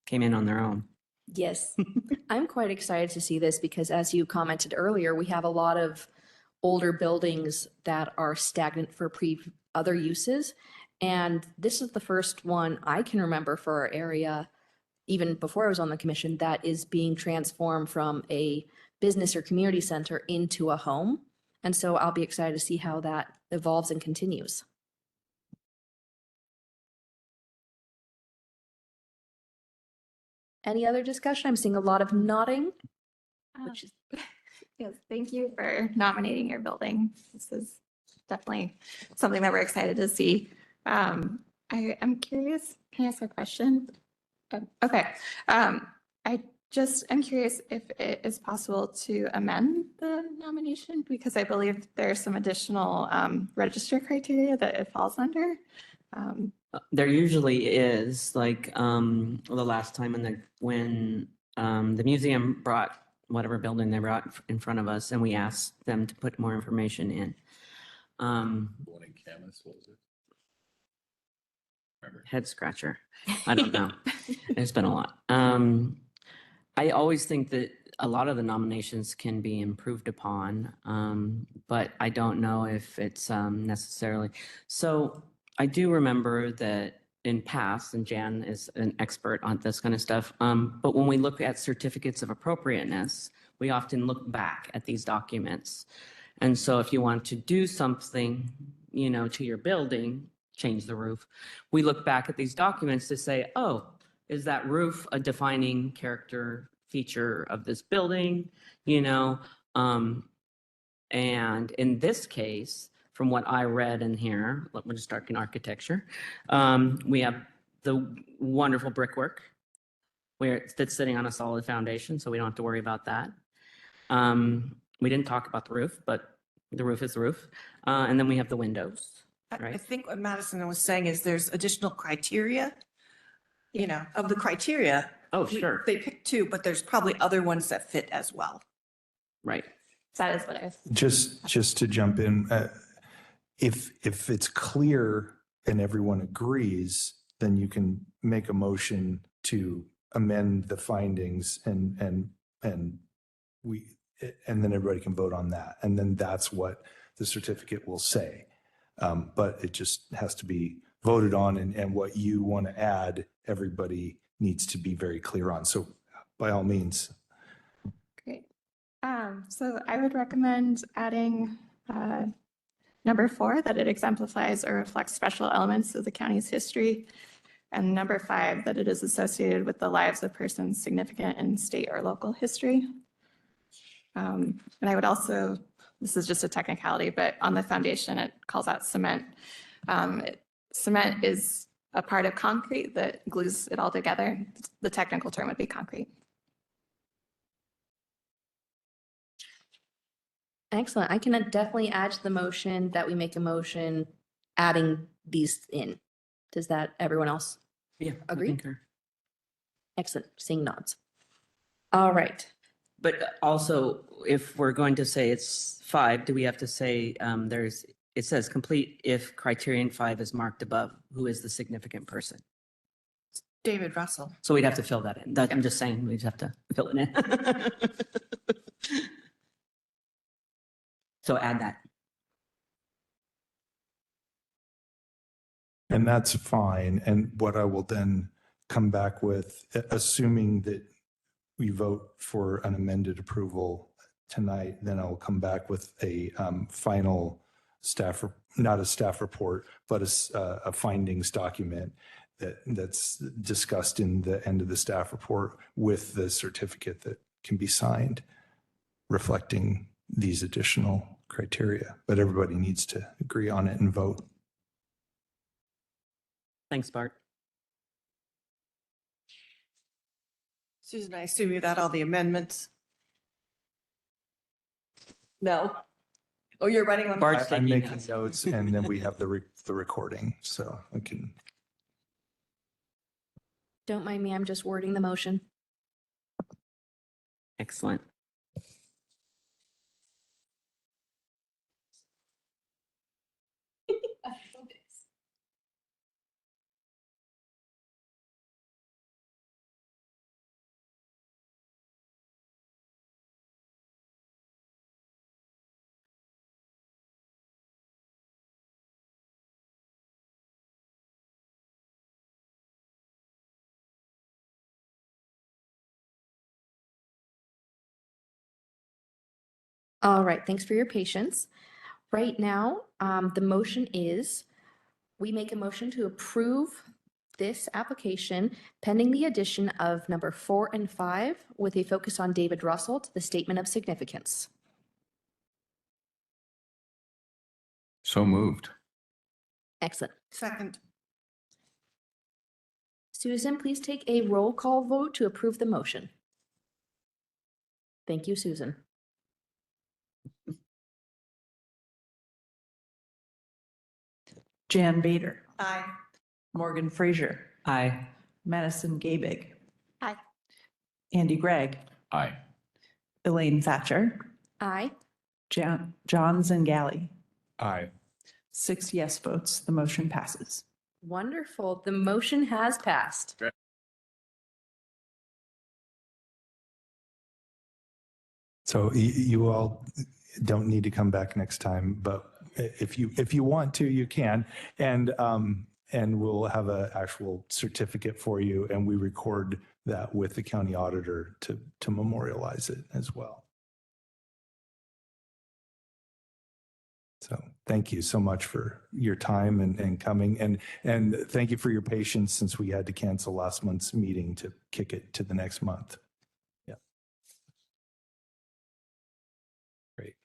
came in on their own. Yes, I'm quite excited to see this because as you commented earlier, we have a lot of older buildings that are stagnant for other uses. And this is the first one I can remember for our area, even before I was on the commission, that is being transformed from a business or community center into a home. And so I'll be excited to see how that evolves and continues. Any other discussion? I'm seeing a lot of nodding. Which is Yes, thank you for nominating your building. This is definitely something that we're excited to see. I'm curious, can I ask a question? Okay. I'm curious if it is possible to amend the nomination because I believe there's some additional register criteria that it falls under. There usually is, like the last time when the museum brought whatever building they brought in front of us and we asked them to put more information in. One in Camas, what was it? Remember? Head scratcher. I don't know. It's been a lot. I always think that a lot of the nominations can be improved upon, but I don't know if it's necessarily. So I do remember that in past, and Jan is an expert on this kind of stuff, but when we look at certificates of appropriateness, we often look back at these documents. And so if you want to do something, you know, to your building, change the roof. We look back at these documents to say, oh, is that roof a defining character feature of this building? You know, and in this case, from what I read in here, we're just talking architecture, we have the wonderful brickwork where that's sitting on a solid foundation, so we don't have to worry about that. We didn't talk about the roof, but the roof is the roof. And then we have the windows, I right? think what Madison was saying is there's additional criteria, you know, of the criteria. Oh, sure. They picked two, but there's probably other ones that fit as well. Right. That is what I was. Just to jump in, if it's clear and everyone agrees, then you can make a motion to amend the findings and then everybody can vote on that. And then that's what the certificate will say. But it just has to be voted on, and what you want to add, everybody needs to be very clear on. So by all means. Great. So I would recommend adding number 4, that it exemplifies or reflects special elements of the county's history. And number 5, that it is associated with the lives of persons significant in state or local history. And I would also, this is just a technicality, but on the foundation, it calls out cement. Cement is a part of concrete that glues it all together. The technical term would be concrete. Excellent. I can definitely add to the motion that we make a motion adding these in. Does that, everyone else? Yeah. I Agree? concur. Excellent. Seeing nods. All right. But also, if we're going to say it's 5, do we have to say it says complete if criterion 5 is marked above, who is the significant person? David Russell. So we'd have to fill that in. I'm just saying, we just have to fill it in. So add that. And that's fine. And what I will then come back with, assuming that we vote for an amended approval tonight, then I'll come back with a final staff, not a staff report, but a findings document that's discussed in the end of the staff report with the certificate that can be signed reflecting these additional criteria. But everybody needs to agree on it and vote. Thanks, Bart. Susan, I assume you got all the amendments? No? Oh, you're writing on. Bart's I'm taking making notes. notes, and then we have the recording, so I can. Don't mind me. I'm just wording the motion. Excellent. All right. Thanks for your patience. Right now, the motion is we make a motion to approve this application pending the addition of number 4 and 5 with a focus on David Russell to the statement of significance. So moved. Excellent. Second. Susan, please take a roll call vote to approve the motion. Thank you, Susan. Jan Bader, Aye. Morgan Fraser, Aye. Madison Gabig. Aye. Andy Gregg, Aye. Elaine Thatcher, Aye. John Zingali. Aye. 6 yes votes. The motion passes. Wonderful. The motion has passed. So you all don't need to come back next time, but if you want to, you can. And we'll have an actual certificate for you, and we record that with the county auditor to memorialize it as well. So thank you so much for your time and coming. And thank you for your patience since we had to cancel last month's meeting to kick it to the next month. Yeah. Great.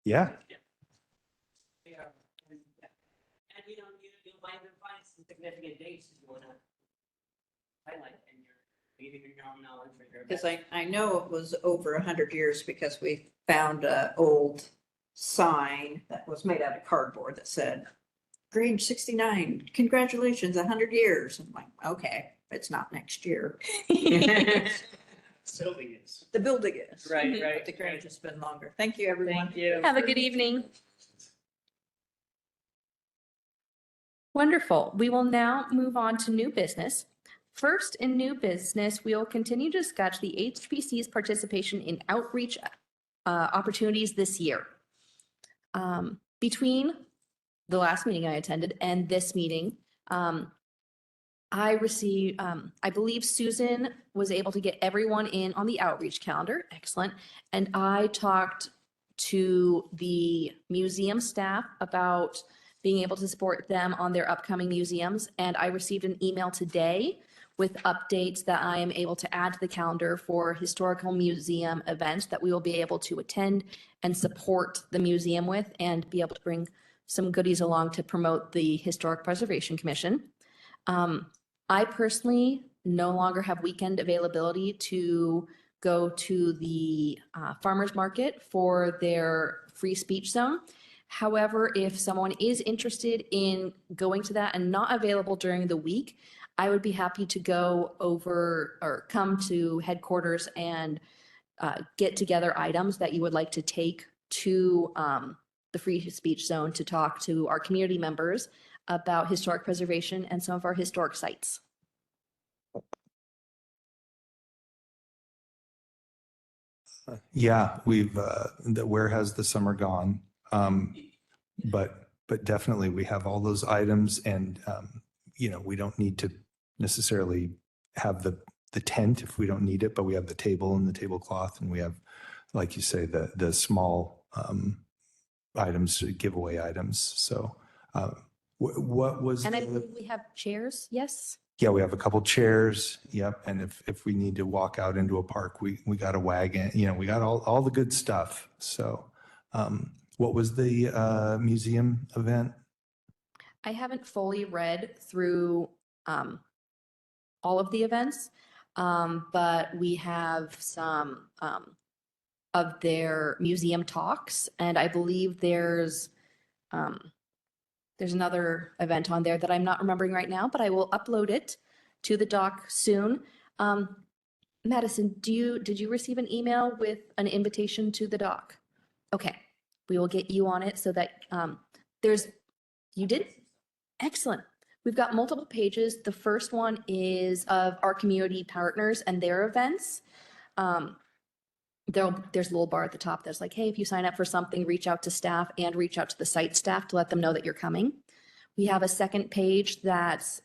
Yeah. And you'll find some significant dates if you want to highlight in your, maybe in your own knowledge. Because I know it was over 100 years because we found an old sign that was made out of cardboard that said, Grange 69, congratulations, 100 years. I'm like, okay, it's not next year. Building is. The building is. Right, But right. the Grange has been longer. Thank you, everyone. Thank you. Have a good evening. Wonderful. We will now move on to new business. First, in new business, we will continue to discuss the HPC's participation in outreach opportunities this year. Between the last meeting I attended and this meeting, I received, I believe Susan was able to get everyone in on the outreach calendar. Excellent. And I talked to the museum staff about being able to support them on their upcoming museums. And I received an email today with updates that I am able to add to the calendar for historical museum events that we will be able to attend and support the museum with and be able to bring some goodies along to promote the Historic Preservation Commission. I personally no longer have weekend availability to go to the farmers market for their free speech zone. However, if someone is interested in going to that and not available during the week, I would be happy to go over or come to headquarters and get together items that you would like to take to the free speech zone to talk to our community members about historic preservation and some of our historic sites. Yeah, where has the summer gone? But definitely we have all those items and, we don't need to necessarily have the tent if we don't need it, but we have the table and the tablecloth and we have, like you say, the small items, giveaway items. So what was? And I believe we have chairs, yes? Yeah, we have a couple chairs. Yep. And if we need to walk out into a park, we got a wagon, we got all the good stuff. So what was the museum event? I haven't fully read through all of the events, but we have some of their museum talks, and I believe there's another event on there that I'm not remembering right now, but I will upload it to the doc soon. Madison, did you receive an email with an invitation to the doc? Okay, we will get you on it so that you did? Excellent. We've got multiple pages. The first one is of our community partners and their events. There's a little bar at the top that's like, hey, if you sign up for something, reach out to staff and reach out to the site staff to let them know that you're coming. We have a second page that's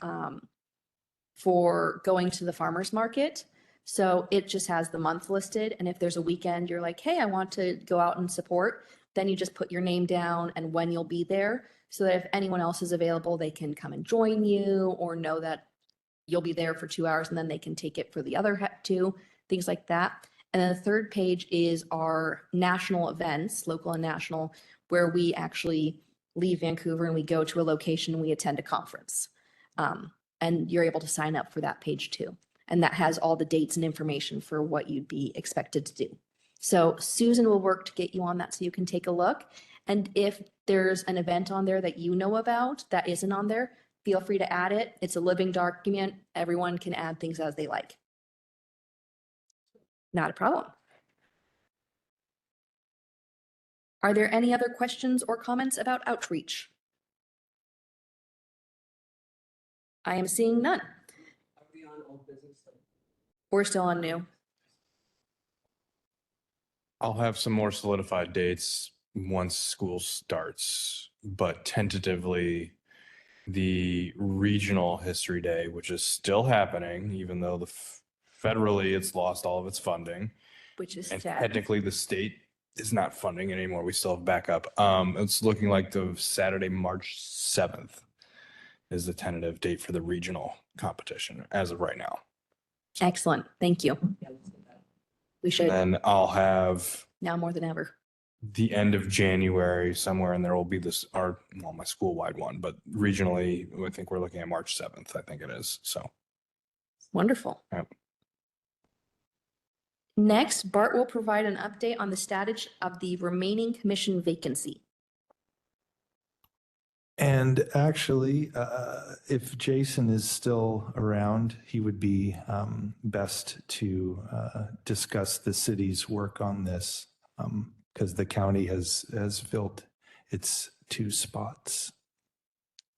for going to the farmer's market. So it just has the month listed. And if there's a weekend, you're like, hey, I want to go out and support, then you just put your name down and when you'll be there so that if anyone else is available, they can come and join you or know that you'll be there for 2 hours and then they can take it for the other 2, things like that. And then the third page is our national events, local and national, where we actually leave Vancouver and we go to a location and we attend a conference. And you're able to sign up for that page too. And that has all the dates and information for what you'd be expected to do. So Susan will work to get you on that so you can take a look. And if there's an event on there that you know about that isn't on there, feel free to add it. It's a living document. Everyone can add things as they like. Not a problem. Are there any other questions or comments about outreach? I am seeing none. Are we on old business? We're still on new. I'll have some more solidified dates once school starts, but tentatively the regional history day, which is still happening, even though federally it's lost all of its funding. Which is And sad. technically the state is not funding anymore. We still have backup. It's looking like the Saturday, March 7th is the tentative date for the regional competition as of right now. Excellent. Thank you. We should And I'll have now more than ever. the end of January somewhere, and there will be this, my school-wide one, but regionally, I think we're looking at March 7th, I think it is. So, Wonderful. Yep. Next, Bart will provide an update on the status of the remaining commission vacancy. And actually, if Jason is still around, he would be best to discuss the city's work on this, because the county has filled its 2 spots.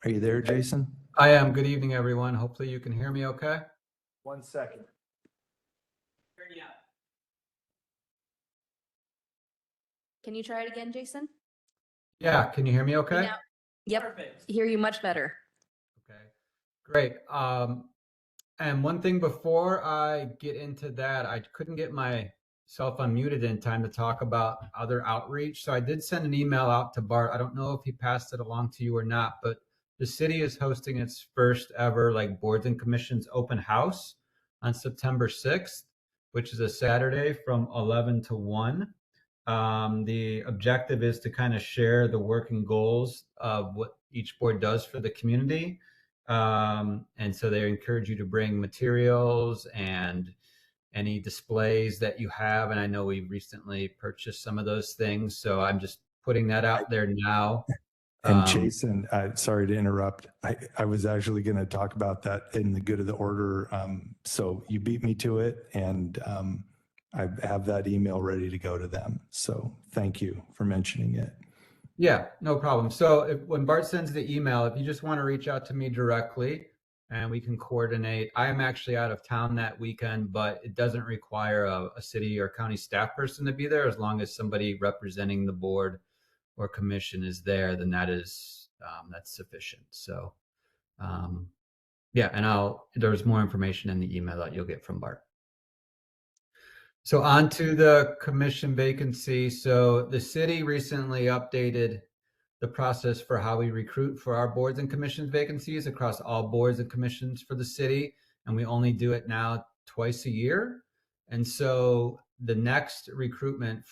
Are you there, Jason? I am. Good evening, everyone. Hopefully you can hear me okay. 1 second. Can you try it again, Jason? Yeah, can you hear me okay? Now- Yep, hear you much better. Okay, great. And one thing before I get into that, I couldn't get myself unmuted in time to talk about other outreach. So I did send an email out to Bart. I don't know if he passed it along to you or not, but the city is hosting its first ever boards and commissions open house on September 6th, which is a Saturday from 11 to 1. The objective is to kind of share the working goals of what each board does for the community. And so they encourage you to bring materials and any displays that you have. And I know we recently purchased some of those things. So I'm just putting that out there now. And Jason, sorry to interrupt. I was actually going to talk about that in the good of the order. So you beat me to it, and I have that email ready to go to them. So thank you for mentioning it. Yeah, no problem. So when Bart sends the email, if you just want to reach out to me directly and we can coordinate. I am actually out of town that weekend, but it doesn't require a city or county staff person to be there. As long as somebody representing the board or commission is there, then that's sufficient. So yeah, and there's more information in the email that you'll get from Bart. So on to the commission vacancy. So the city recently updated the process for how we recruit for our boards and commissions vacancies across all boards and commissions for the city. And we only do it now twice a year. And so the next recruitment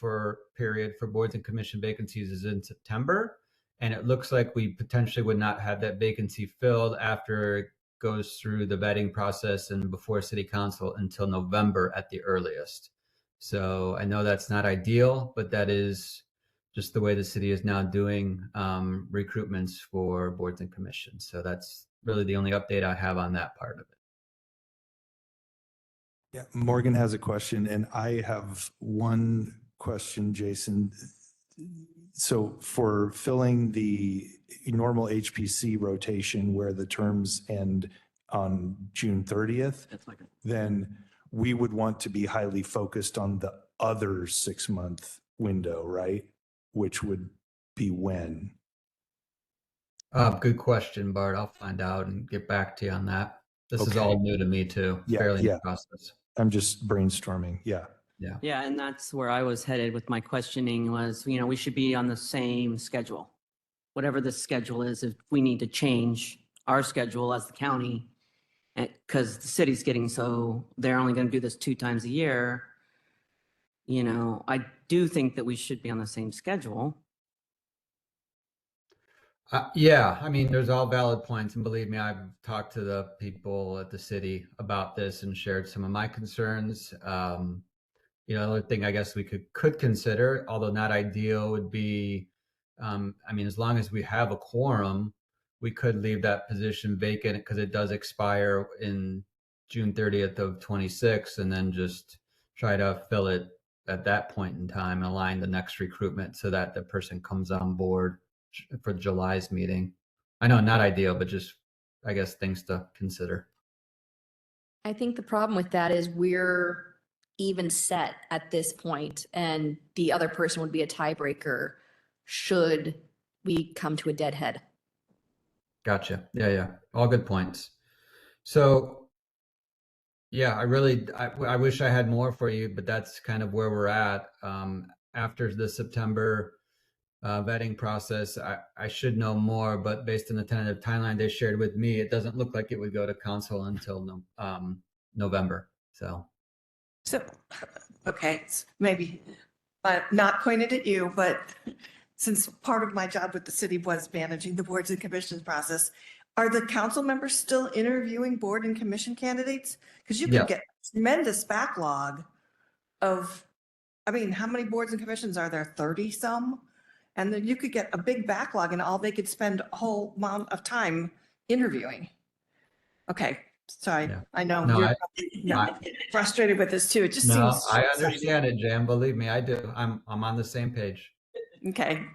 period for boards and commission vacancies is in September. And it looks like we potentially would not have that vacancy filled after it goes through the vetting process and before city council until November at the earliest. So I know that's not ideal, but that is just the way the city is now doing recruitments for boards and commissions. So that's really the only update I have on that part of it. Yeah, Morgan has a question, and I have one question, Jason. So for filling the normal HPC rotation where the terms end on June 30th, then we would want to be highly focused on the other 6-month window, right? Which would be when? Good question, Bart. I'll find out and get back to you on that. This is Okay. all new to me too. Yeah, Fairly yeah. new process. I'm just brainstorming. Yeah. Yeah. Yeah, and that's where I was headed with my questioning was, we should be on the same schedule. Whatever the schedule is, if we need to change our schedule as the county, because the city's getting they're only going to do this 2 times a year. I do think that we should be on the same schedule. Yeah, I mean, there's all valid points. And believe me, I've talked to the people at the city about this and shared some of my concerns. Another thing I guess we could consider, although not ideal, would be, as long as we have a quorum, we could leave that position vacant because it does expire in June 30th of 26, and then just try to fill it at that point in time, align the next recruitment so that the person comes on board for July's meeting. I know, not ideal, but just, I guess, things to consider. I think the problem with that is we're even set at this point, and the other person would be a tiebreaker should we come to a dead head. Gotcha. Yeah. All good points. So yeah, I wish I had more for you, but that's kind of where we're at. after the September vetting process, I should know more, but based on the tentative timeline they shared with me, it doesn't look like it would go to council until November. So Okay, maybe not pointed at you, but since part of my job with the city was managing the boards and commissions process, are the council members still interviewing board and commission candidates? Because you Yeah. could get tremendous backlog of, I mean, how many boards and commissions are there? 30 some? And then you could get a big backlog and all they could spend a whole amount of time interviewing. Okay, sorry. Yeah. I know No, you're I- probably frustrated with this too. It just no, seems. I understand it, Jan. Believe me, I do. I'm on the same page. Okay.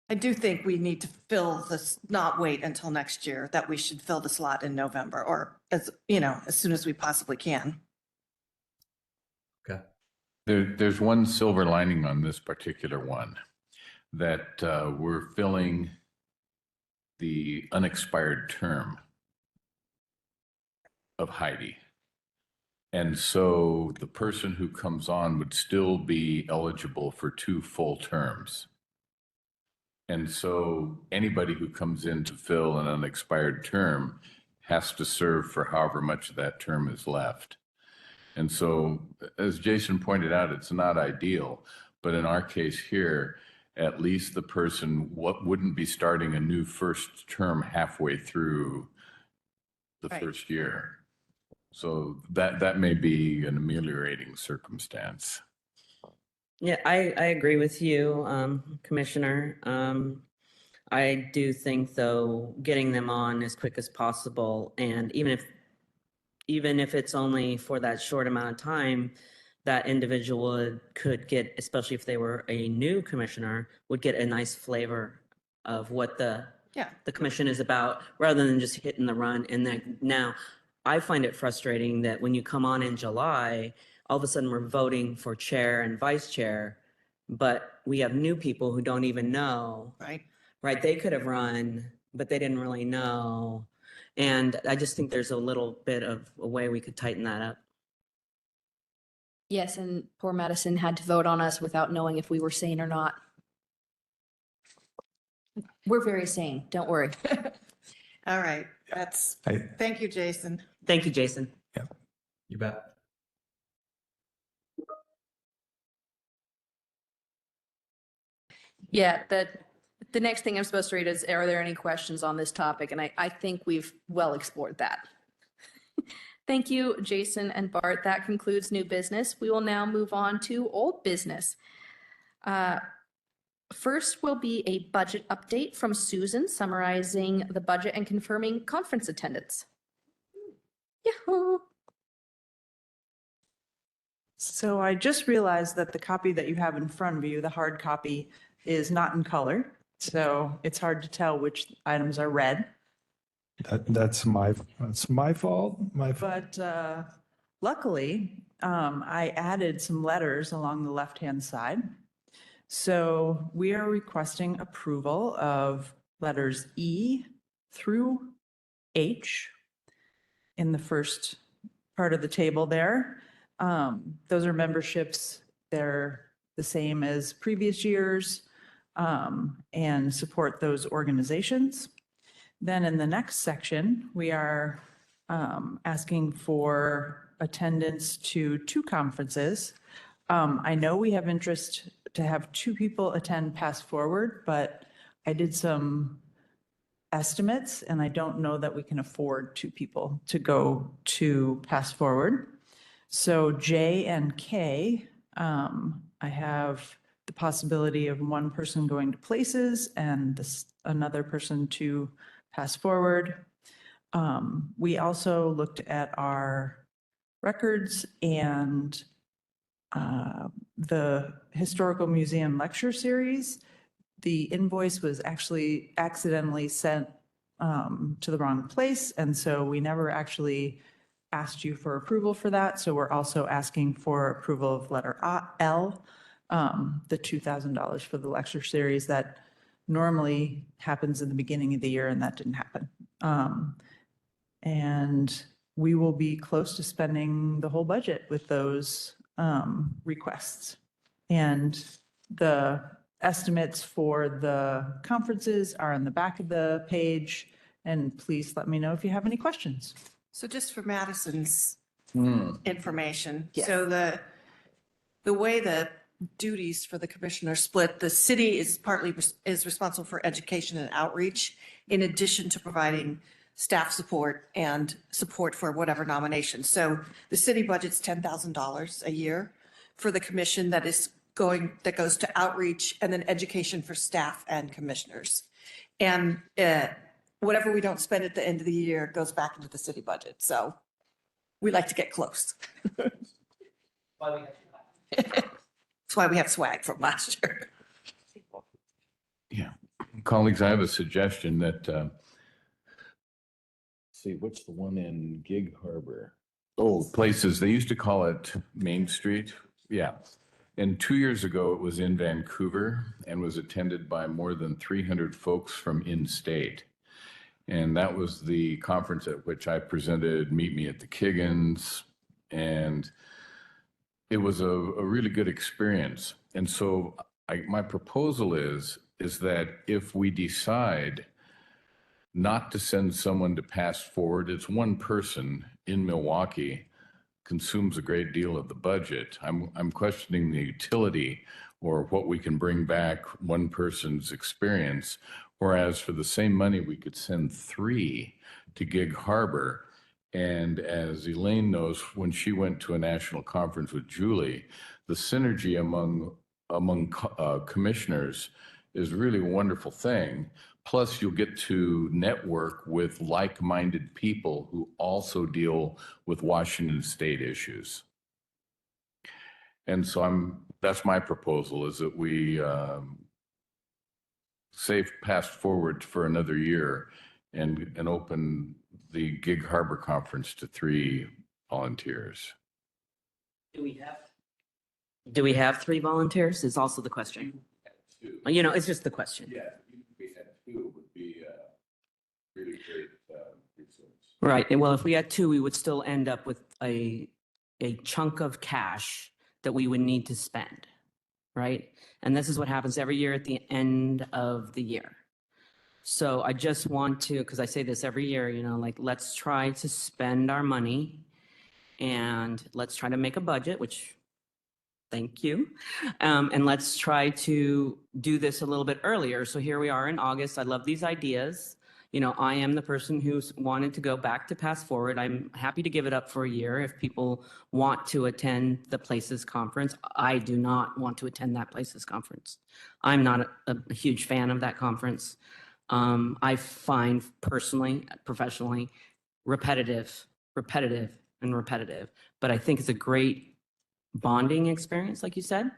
I do think we need to fill this, not wait until next year, that we should fill the slot in November or as soon as we possibly can. Okay. There's one silver lining on this particular one, that we're filling the unexpired term of Heidi. And so the person who comes on would still be eligible for 2 full terms. And so anybody who comes in to fill an unexpired term has to serve for however much of that term is left. And so, as Jason pointed out, it's not ideal, but in our case here, at least the person wouldn't be starting a new first term halfway through the Right. first year. So that may be an ameliorating circumstance. Yeah, I agree with you, Commissioner. I do think, though, getting them on as quick as possible, and even if it's only for that short amount of time, that individual could get, especially if they were a new commissioner, would get a nice flavor of what the commission is about, rather than just hitting the run. And then now, I find it frustrating that when you come on in July, all of a sudden we're voting for chair and vice chair, but we have new people who don't even know. Right? They could have run, but they didn't really know. And I just think there's a little bit of a way we could tighten that up. Yes, and poor Madison had to vote on us without knowing if we were sane or not. We're very sane, don't worry. All right, thank you, Jason. Thank you, Jason. You bet. Yeah, the next thing I'm supposed to read is, are there any questions on this topic? And I think we've well explored that. Thank you, Jason and Bart. That concludes new business. We will now move on to old business. First will be a budget update from Susan summarizing the budget and confirming conference attendance. Yahoo! So I just realized that the copy that you have in front of you, the hard copy, is not in color. So it's hard to tell which items are red. That's my fault. But luckily, I added some letters along the left-hand side. So we are requesting approval of letters E through H in the first part of the table there. Those are memberships. They're the same as previous years and support those organizations. Then in the next section, we are asking for attendance to 2 conferences. I know we have interest to have 2 people attend Pass Forward, but I did some estimates and I don't know that we can afford 2 people to go to Pass Forward. So J and K, I have the possibility of 1 person going to Places and another person to Pass Forward. We also looked at our records and the Historical Museum Lecture Series. The invoice was actually accidentally sent to the wrong place, and so we never actually asked you for approval for that. So we're also asking for approval of letter L, the $2,000 for the lecture series that normally happens in the beginning of the year, and that didn't happen. And we will be close to spending the whole budget with those requests. And the estimates for the conferences are on the back of the page. And please let me know if you have any questions. So just for Madison's Hmm. information. Yes. So the way the duties for the commission are split, the city is partly is responsible for education and outreach in addition to providing staff support and support for whatever nomination. So the city budget's $10,000 a year for the commission that goes to outreach and then education for staff and commissioners. And whatever we don't spend at the end of the year goes back into the city budget. So we like to get close. That's why we have swag from last year. Yeah. Colleagues, I have a suggestion that, see, what's the one in Gig Harbor? Oh, places, they used to call it Main Street. Yeah. And 2 years ago, it was in Vancouver and was attended by more than 300 folks from in-state. And that was the conference at which I presented Meet Me at the Kiggins. And it was a really good experience. And so my proposal is that if we decide not to send someone to Pass Forward, it's one person in Milwaukee consumes a great deal of the budget. I'm questioning the utility or what we can bring back one person's experience. Whereas for the same money, we could send 3 to Gig Harbor. And as Elaine knows, when she went to a national conference with Julie, the synergy among commissioners is really a wonderful thing. Plus, you'll get to network with like-minded people who also deal with Washington state issues. And so that's my proposal, is that we save Pass Forward for another year and open the Gig Harbor Conference to 3 volunteers. Do we have 3 volunteers is also the question. You know, it's just the question. Yeah, we had 2 would be really great resource. Right. And well, if we had 2, we would still end up with a chunk of cash that we would need to spend. Right. And this is what happens every year at the end of the year. So I just want to, because I say this every year, you know, like, let's try to spend our money and let's try to make a budget, which, thank you. And let's try to do this a little bit earlier. So here we are in August. I love these ideas. You know, I am the person who's wanted to go back to Pass Forward. I'm happy to give it up for a year if people want to attend the Places Conference. I do not want to attend that Places Conference. I'm not a huge fan of that conference. I find personally, professionally, repetitive, but I think it's a great bonding experience, like you said.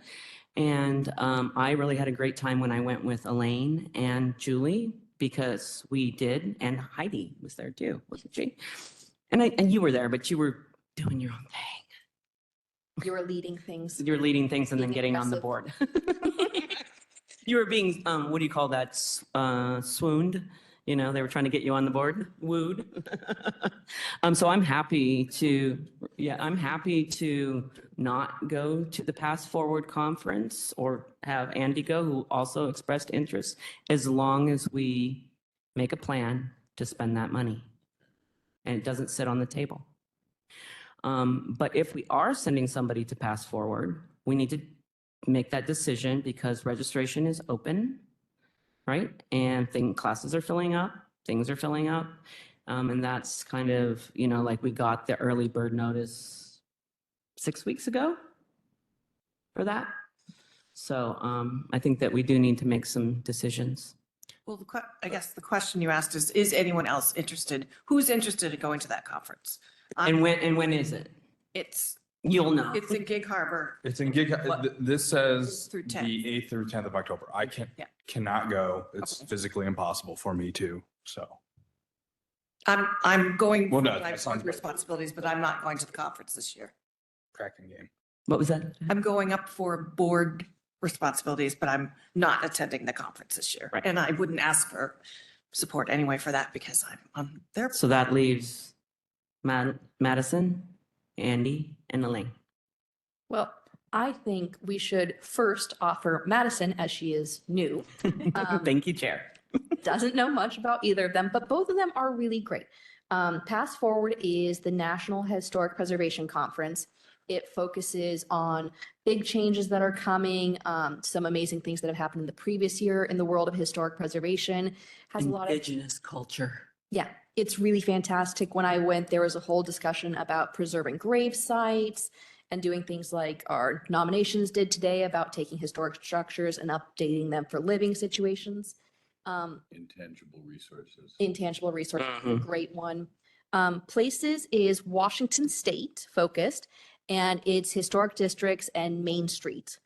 And I really had a great time when I went with Elaine and Julie, because we did, and Heidi was there too, wasn't she? And you were there, but you were doing your own thing. You were leading things. You're leading things and then Being getting on the board. You were being, what do you call that? Swooned. You know, they were trying to get you on the board, wooed. So I'm happy to not go to the Pass Forward conference or have Andy go, who also expressed interest, as long as we make a plan to spend that money and it doesn't sit on the table. But if we are sending somebody to Pass Forward, we need to make that decision because registration is open. Right? And classes are filling up, things are filling up. And that's kind of, you know, like we got the early bird notice 6 weeks ago for that. So I think that we do need to make some decisions. Well, I guess the question you asked is anyone else interested? Who's interested in going to that conference? And when is it? You'll know. It's in Gig Harbor. It's in Gig, this says Through the 10th. 8th through 10th of October. I Yeah. cannot go. It's Okay. physically impossible for me to, so. I'm going Well, for no, my that sounds board great. responsibilities, but I'm not going to the conference this year. Cracking game. What was that? I'm going up for board responsibilities, but I'm not attending the conference this year. Right. And I wouldn't ask for support anyway for that because I'm there. So that leaves Madison, Andy, and Elaine. Well, I think we should first offer Madison, as she is new, Thank you, Chair. doesn't know much about either of them, but both of them are really great. Pass Forward is the National Historic Preservation Conference. It focuses on big changes that are coming, some amazing things that have happened in the previous year in the world of historic preservation. Has a lot of Indigenous culture. Yeah, it's really fantastic. When I went, there was a whole discussion about preserving grave sites and doing things like our nominations did today about taking historic structures and updating them for living situations. Intangible resources. Intangible resources, a Mhm. great one. Places is Washington State focused, and it's historic districts and Main Street.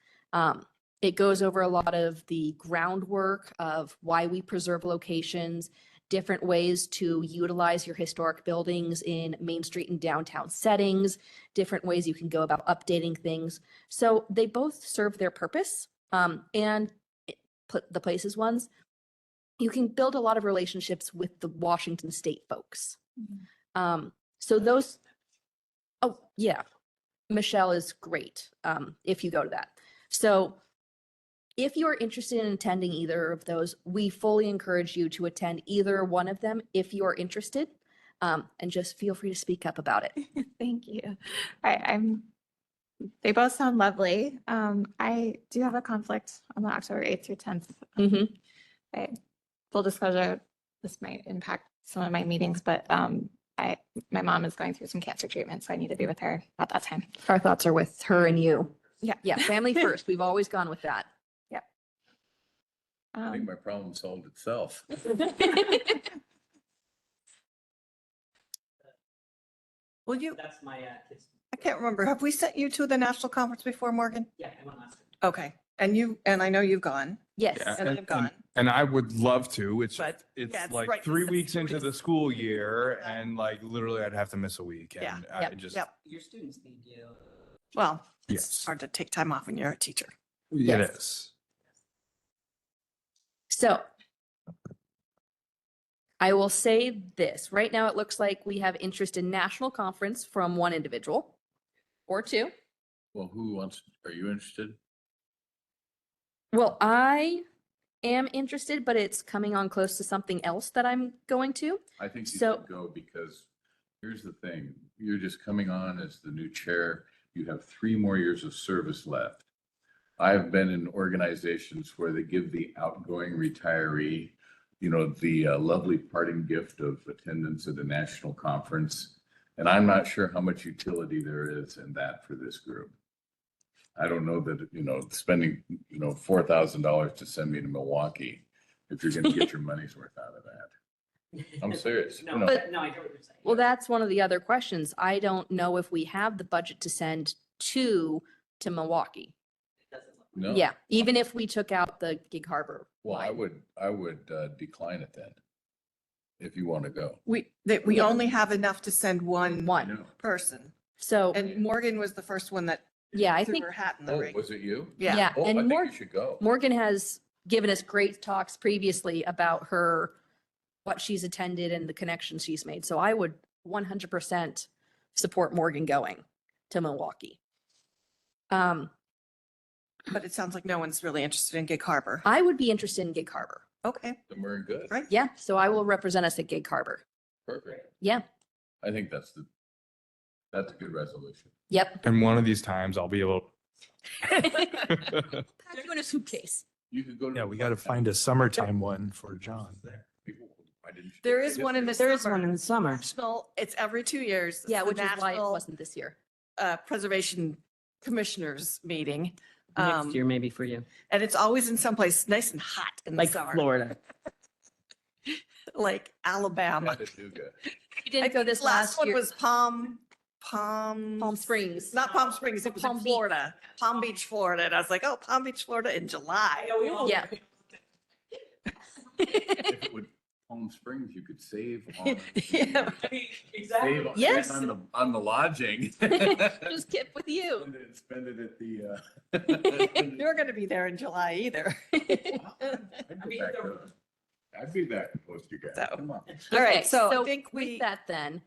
It goes over a lot of the groundwork of why we preserve locations, different ways to utilize your historic buildings in Main Street and downtown settings, different ways you can go about updating things. So they both serve their purpose. The places ones, you can build a lot of relationships with the Washington State folks. So those, oh yeah, Michelle is great if you go to that. So if you are interested in attending either of those, we fully encourage you to attend either one of them if you are interested. And just feel free to speak up about it. Thank you. They both sound lovely. I do have a conflict on the October 8th through 10th. Mhm. Full disclosure, this might impact some of my meetings, but my mom is going through some cancer treatment, so I need to be with her at that time. Our thoughts are with her and you. Yeah. Yeah, family first. We've always gone with that. Yep. I think my problem solved itself. Will you, That's my kids. I can't remember, have we sent you to the national conference before, Morgan? Yeah, I went last. Okay, and I know you've gone, Yes. Yeah, and I've gone. And I would love to. It's But, yeah, it's it's like right 3 before weeks into the it's- school year, and like literally, I'd have to miss a week. Yeah. And I Yep. just Yep, Your students need you. well, Yes. it's hard to take time off when you're a teacher. it Yes. is. So I will say this, right now it looks like we have interest in national conference from one individual or two. Well, are you interested? Well, I am interested, but it's coming on close to something else that I'm going to. I think you So- should go because here's the thing. You're just coming on as the new chair. You have 3 more years of service left. I've been in organizations where they give the outgoing retiree, the lovely parting gift of attendance at a national conference. And I'm not sure how much utility there is in that for this group. I don't know that, spending, $4,000 to send me to Milwaukee, if you're going to get your money's worth out of that. I'm serious. No, But- no, I get what you're saying. Well, that's one of the other questions. I don't know if we have the budget to send two to Milwaukee. It doesn't look- No? Yeah, even if we took out the Gig Harbor. Well, I line. would decline it then, if you want to go. We Yeah. only have enough to send one One. person. So, And Morgan was the first one that yeah, I threw think, her hat in the Oh, ring. was it you? Yeah. yeah, Oh, I and think more. you should go. Morgan has given us great talks previously about what she's attended and the connections she's made. So I would 100% support Morgan going to Milwaukee. But it sounds like no one's really interested in Gig Harbor. I would be interested in Gig Harbor. Okay, Then we're in good. Right. Yeah, so I will represent us at Gig Harbor. Perfect. Yeah, I think that's a good resolution. yep. And one of these times, I'll be able. Pack you in a suitcase. You could go to. Yeah, we got to find a summertime one for John there. there is one in the There is one summer. in the summer. National, it's every 2 years. It's Yeah, the which is why it National, wasn't this year. Preservation Commissioners meeting. Next year, maybe for you. And it's always in someplace nice and hot in the Like summer, Florida. like Alabama. Chattanooga. We didn't go this last one year. was Palm Springs. Not Palm Springs, it was Palm in Beach. Florida, Palm Beach, Florida. And I was like, oh, Palm Beach, Florida in July. Yeah. If it would Palm Springs, you could save on. Yeah. Save Yes. on the lodging. Just get with you. Spend it at the. You're going to be there in July either. I'd be back to post you guys. So- Come on. All right, Okay, so I think with we, that then,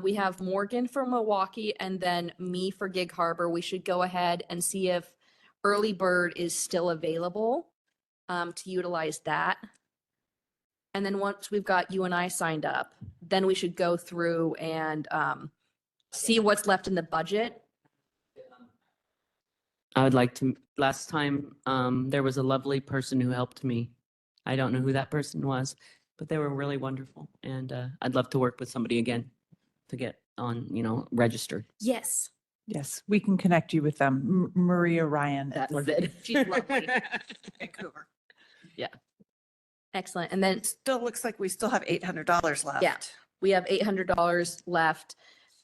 We have Morgan for Milwaukee and then me for Gig Harbor. We should go ahead and see if Early Bird is still available to utilize that. And then once we've got you and I signed up, then we should go through and see what's left in the budget. I would like to, last time, there was a lovely person who helped me. I don't know who that person was, but they were really wonderful. And I'd love to work with somebody again to get on, registered. Yes. Yes, we can connect you with them. Maria Ryan. That was it. She's lovely. Vancouver. Excellent. And then Still looks like we still have $800 left. Yeah. we have $800 left,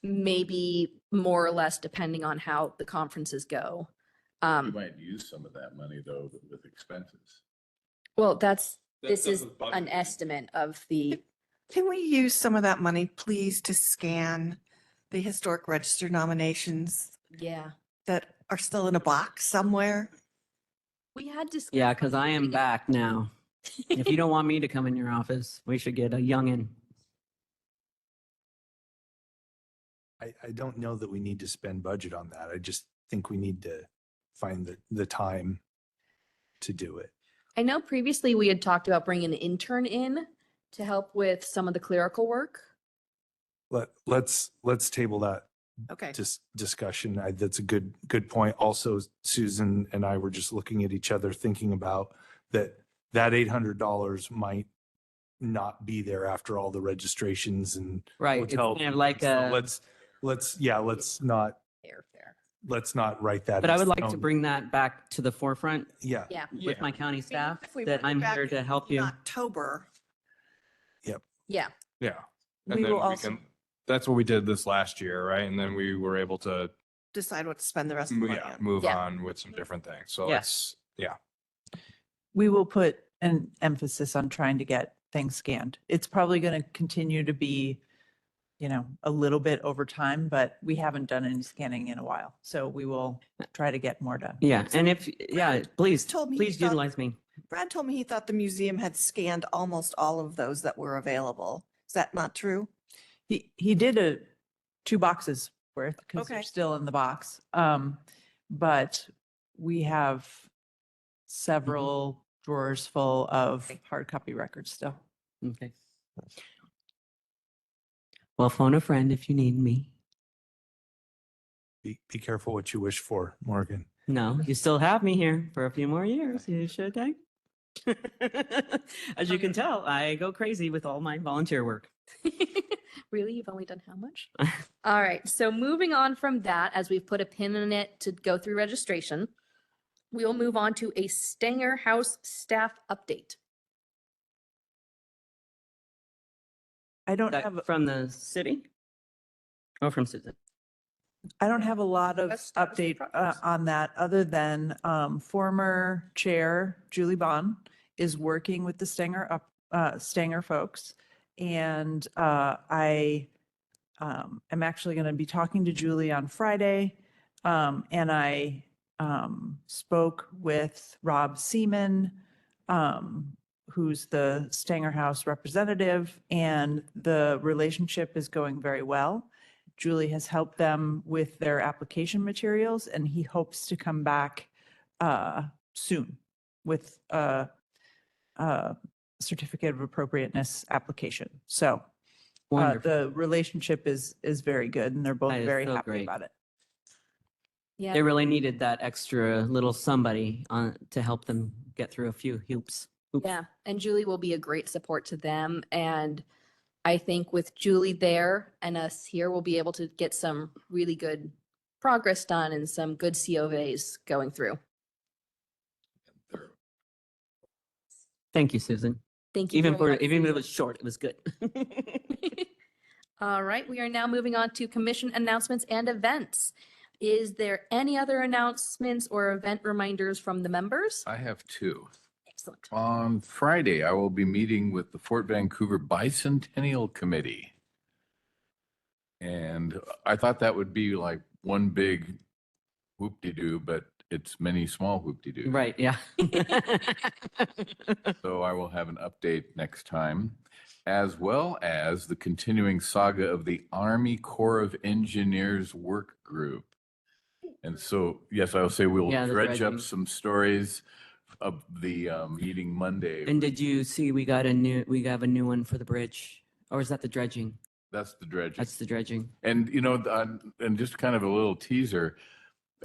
maybe more or less depending on how the conferences go. We might use some of that money though with expenses. Well, this is an estimate of the, Can we use some of that money, please, to scan the historic register nominations yeah. that are still in a box somewhere? We had discussed. Yeah, because I am back now. If you don't want me to come in your office, we should get a youngin. I don't know that we need to spend budget on that. I just think we need to find the time to do it. I know previously we had talked about bringing an intern in to help with some of the clerical work. Let's table that Okay. discussion. That's a good point. Also, Susan and I were just looking at each other, thinking about that $800 might not be there after all the registrations and Right. It's hotel kind of like so a, let's not write that. but I in would like to stone. bring that back to the forefront Yeah. Yeah. with my county staff, If we that bring it I'm back here to in help you. October. Yeah. Yeah. We And then will we also can, that's what we did this last year, right? And then we were able to, Decide what to spend the rest of the money on. move Yeah. on with some different things. So Yeah. it's, yeah. we will put an emphasis on trying to get things scanned. It's probably going to continue to be, a little bit over time, but we haven't done any scanning in a while. So we will try to get more done. Yeah, and please told me he thought- utilize me. Brad told me he thought the museum had scanned almost all of those that were available. Is that not true? He did 2 boxes worth because they're Okay. still in the box. But we have several drawers full of hard copy records still. Okay. Well, phone a friend if you need me. Be careful what you wish for, Morgan. No, you still have me here for a few more years. You should, eh? As you can tell, I go crazy with all my volunteer work. Really? You've only done how much? All right. So moving on from that, as we've put a pin in it to go through registration, we will move on to a Stanger House staff update. I don't That have from the city? Or from Susan? I don't have a lot of That's status update progress. on that, other than former chair Julie Bond is working with the Stanger folks. And I am actually going to be talking to Julie on Friday. And I spoke with Rob Seaman, who's the Stanger House representative, and the relationship is going very well. Julie has helped them with their application materials, and he hopes to come back soon with a certificate of appropriateness application. So Wonderful. the relationship is very good, and they're both That is very so happy great. about it. Yeah. They really needed that extra little somebody to help them get through a few hoops. Yeah, and Julie will be a great support to them. And I think with Julie there and us here, we'll be able to get some really good progress done and some good COAs going through. Thank you, Susan. Thank you. Even very much, even if it Susan. was short, it was good. All right, we are now moving on to commission announcements and events. Is there any other announcements or event reminders from the members? I have 2. Excellent. On Friday, I will be meeting with the Fort Vancouver Bicentennial Committee. And I thought that would be like one big whoop-de-doo, but its many small whoop-de-doos. Right, yeah. So I will have an update next time, as well as the continuing saga of the Army Corps of Engineers Work Group. And so, yes, I will say we will Yeah, the dredge up dredging. some stories of the meeting Monday. And did you see we have a new one for the bridge? Or is that the dredging? That's the dredging. That's the dredging. And, and just kind of a little teaser,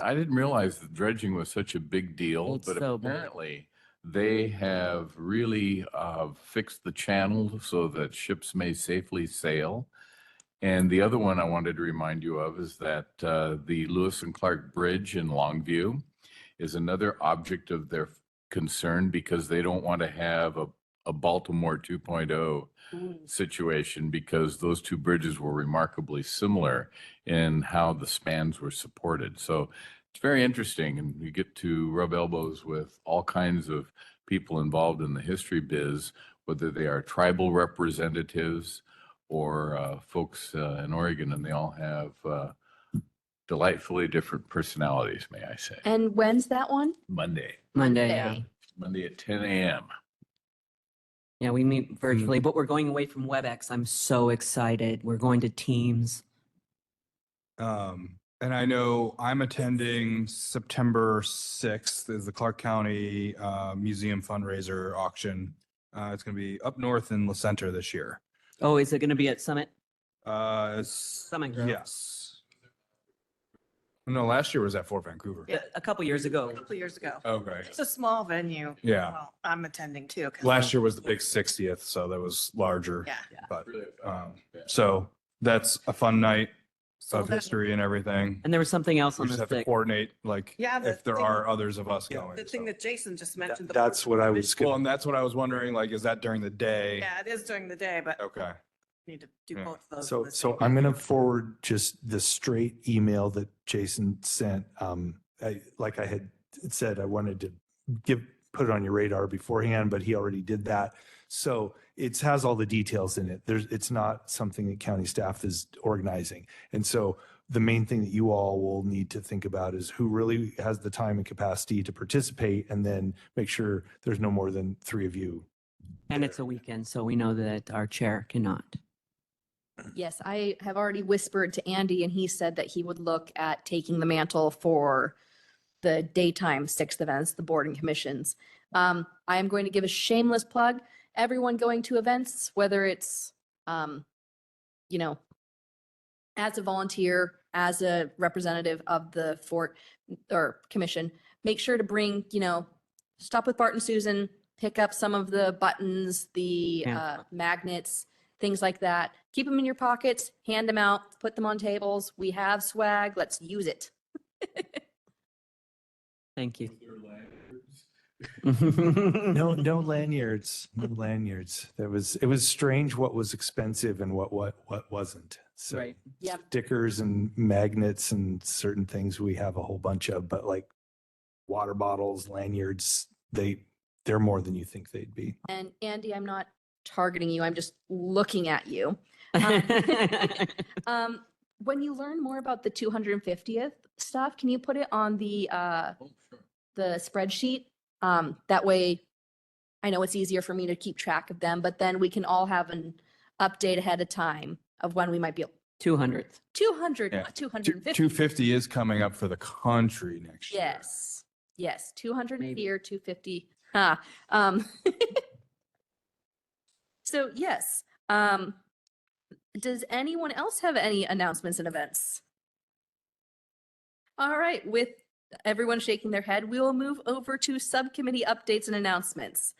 I didn't realize that dredging was such a big deal, It's but so big. apparently they have really fixed the channel so that ships may safely sail. And the other one I wanted to remind you of is that the Lewis and Clark Bridge in Longview is another object of their concern because they don't want to have a Baltimore 2.0 situation, because those two bridges were remarkably similar in how the spans were supported. So it's very interesting, and you get to rub elbows with all kinds of people involved in the history biz, whether they are tribal representatives or folks in Oregon, and they all have delightfully different personalities, may I say. And when's that one? Monday Yeah. at 10 a.m. Yeah, we meet virtually, but we're going away from WebEx. I'm so excited. We're going to Teams. And I know I'm attending September 6th is the Clark County Museum fundraiser auction. It's going to be up north in La Center this year. Oh, is it going to be at Summit? Summit Grove? Yes. No, last year was at Fort Vancouver. Yeah. A couple years ago. A couple years ago. Okay. It's a small venue. Yeah. Well, I'm attending too. 'cause Last year was the big 60th, so that was larger. Yeah. But so that's a fun night of that- history and everything. And there was something else We on just the have to stick. coordinate, like, Yeah, the if there thing- are others of us Yeah. going. The thing so. that Jason just mentioned. the That's board what I member- was Well, gonna, and that's what I was wondering, like, is that during the day? Yeah, it is during the day, but Okay. need to do Yeah. both of those. so, on the so same I'm day. going to forward just the straight email that Jason sent. Like I had said, I wanted to put it on your radar beforehand, but he already did that. So it has all the details in it. It's not something that county staff is organizing. And so the main thing that you all will need to think about is who really has the time and capacity to participate, and then make sure there's no more than 3 of you. And it's a weekend, so we know that our chair cannot. Yes, I have already whispered to Andy and he said that he would look at taking the mantle for the daytime 6th events, the board and commissions. I am going to give a shameless plug. Everyone going to events, whether it's, as a volunteer, as a representative of the fort or commission, make sure to bring, stop with Bart and Susan, pick up some of the buttons, the Yeah. magnets, things like that. Keep them in your pockets, hand them out, put them on tables. We have swag. Let's use it. Thank you. No lanyards, no lanyards. It was strange what was expensive and what wasn't. So Right. Yep. stickers and magnets and certain things we have a whole bunch of, but like water bottles, lanyards, they're more than you think they'd be. And Andy, I'm not targeting you. I'm just looking at you. When you learn more about the 250th stuff, can you put it on the spreadsheet? That way I know it's easier for me to keep track of them, but then we can all have an update ahead of time of when we might be 200th. 200, Yeah. not 250. 250 is coming up for the country next year. Yes, 200 Maybe. here, 250. So yes, does anyone else have any announcements and events? All right, with everyone shaking their head, we will move over to subcommittee updates and announcements.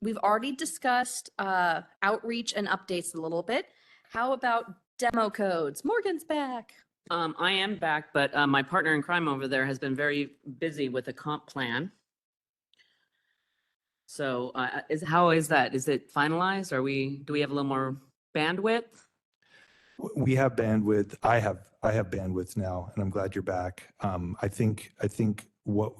We've already discussed outreach and updates a little bit. How about demo codes? Morgan's back. I am back, but my partner in crime over there has been very busy with a comp plan. So how is that? Is it finalized? Do we have a little more bandwidth? We have bandwidth. I have bandwidth now, and I'm glad you're back. I think what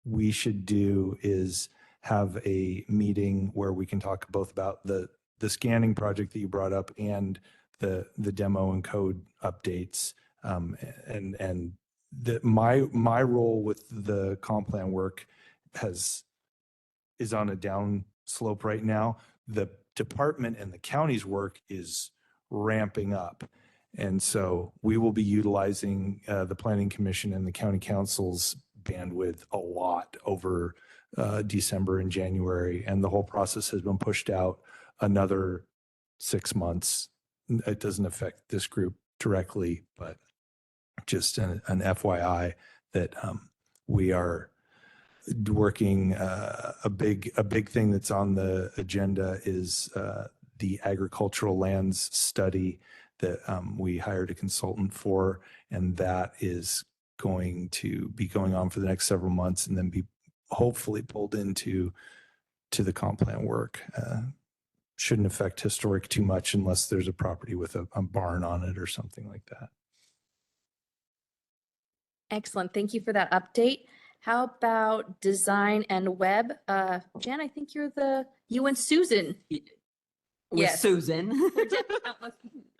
we should do is have a meeting where we can talk both about the scanning project that you brought up and the demo and code updates, and that my role with the comp plan work is on a down slope right now. The department and the county's work is ramping up. And so we will be utilizing the planning commission and the county council's bandwidth a lot over December and January. And the whole process has been pushed out another 6 months. It doesn't affect this group directly, but just an FYI that we are working. A big thing that's on the agenda is the agricultural lands study that we hired a consultant for, and that is going to be going on for the next several months, and then be hopefully pulled into the comp plan work. Shouldn't affect historic too much unless there's a property with a barn on it or something like that. Excellent. Thank you for that update. How about design and web? Jen, I think you and Susan. With Yes. Susan.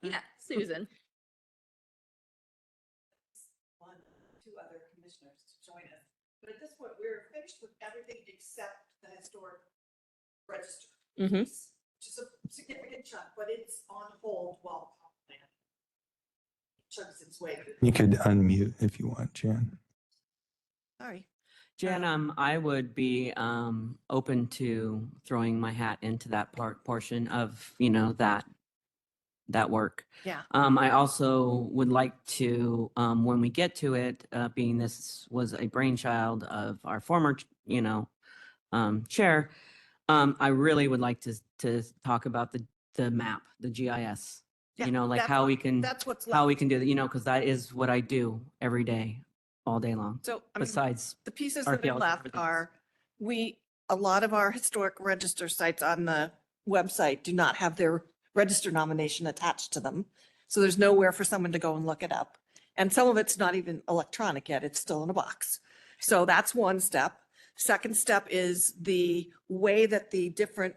Yeah, Susan. Two other commissioners to join us. But at this point, we're finished with everything except the historic register. Mhm. Which is a significant chunk, but it's on hold while comp plan chugs its way. You could unmute if you want, Jan. Sorry. Jan, I would be open to throwing my hat into that portion of, that work. Yeah. I also would like to, when we get to it, being this was a brainchild of our former, chair, I really would like to talk about the map, the GIS. Yeah, Like that's how what- we can, That's what's how we left. can do that, because that is what I do every day, all day long. So, I mean, Besides, the pieces that are archaeology and left everything else. are, a lot of our historic register sites on the website do not have their register nomination attached to them. So there's nowhere for someone to go and look it up. And some of it's not even electronic yet. It's still in a box. So that's one step. Second step is the way that the different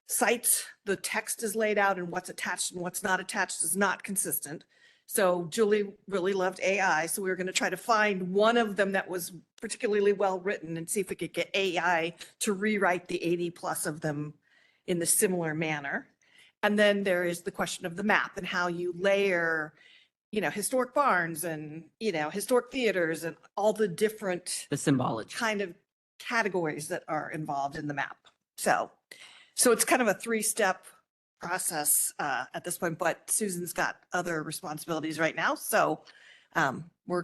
sites, the text is laid out and what's attached and what's not attached is not consistent. So Julie really loved AI. So we were going to try to find one of them that was particularly well written and see if we could get AI to rewrite the 80 plus of them in the similar manner. And then there is the question of the map and how you layer, historic barns and, historic theaters and all the different the symbology. kind of categories that are involved in the map. So it's kind of a 3-step process at this point, but Susan's got other responsibilities right now. So we're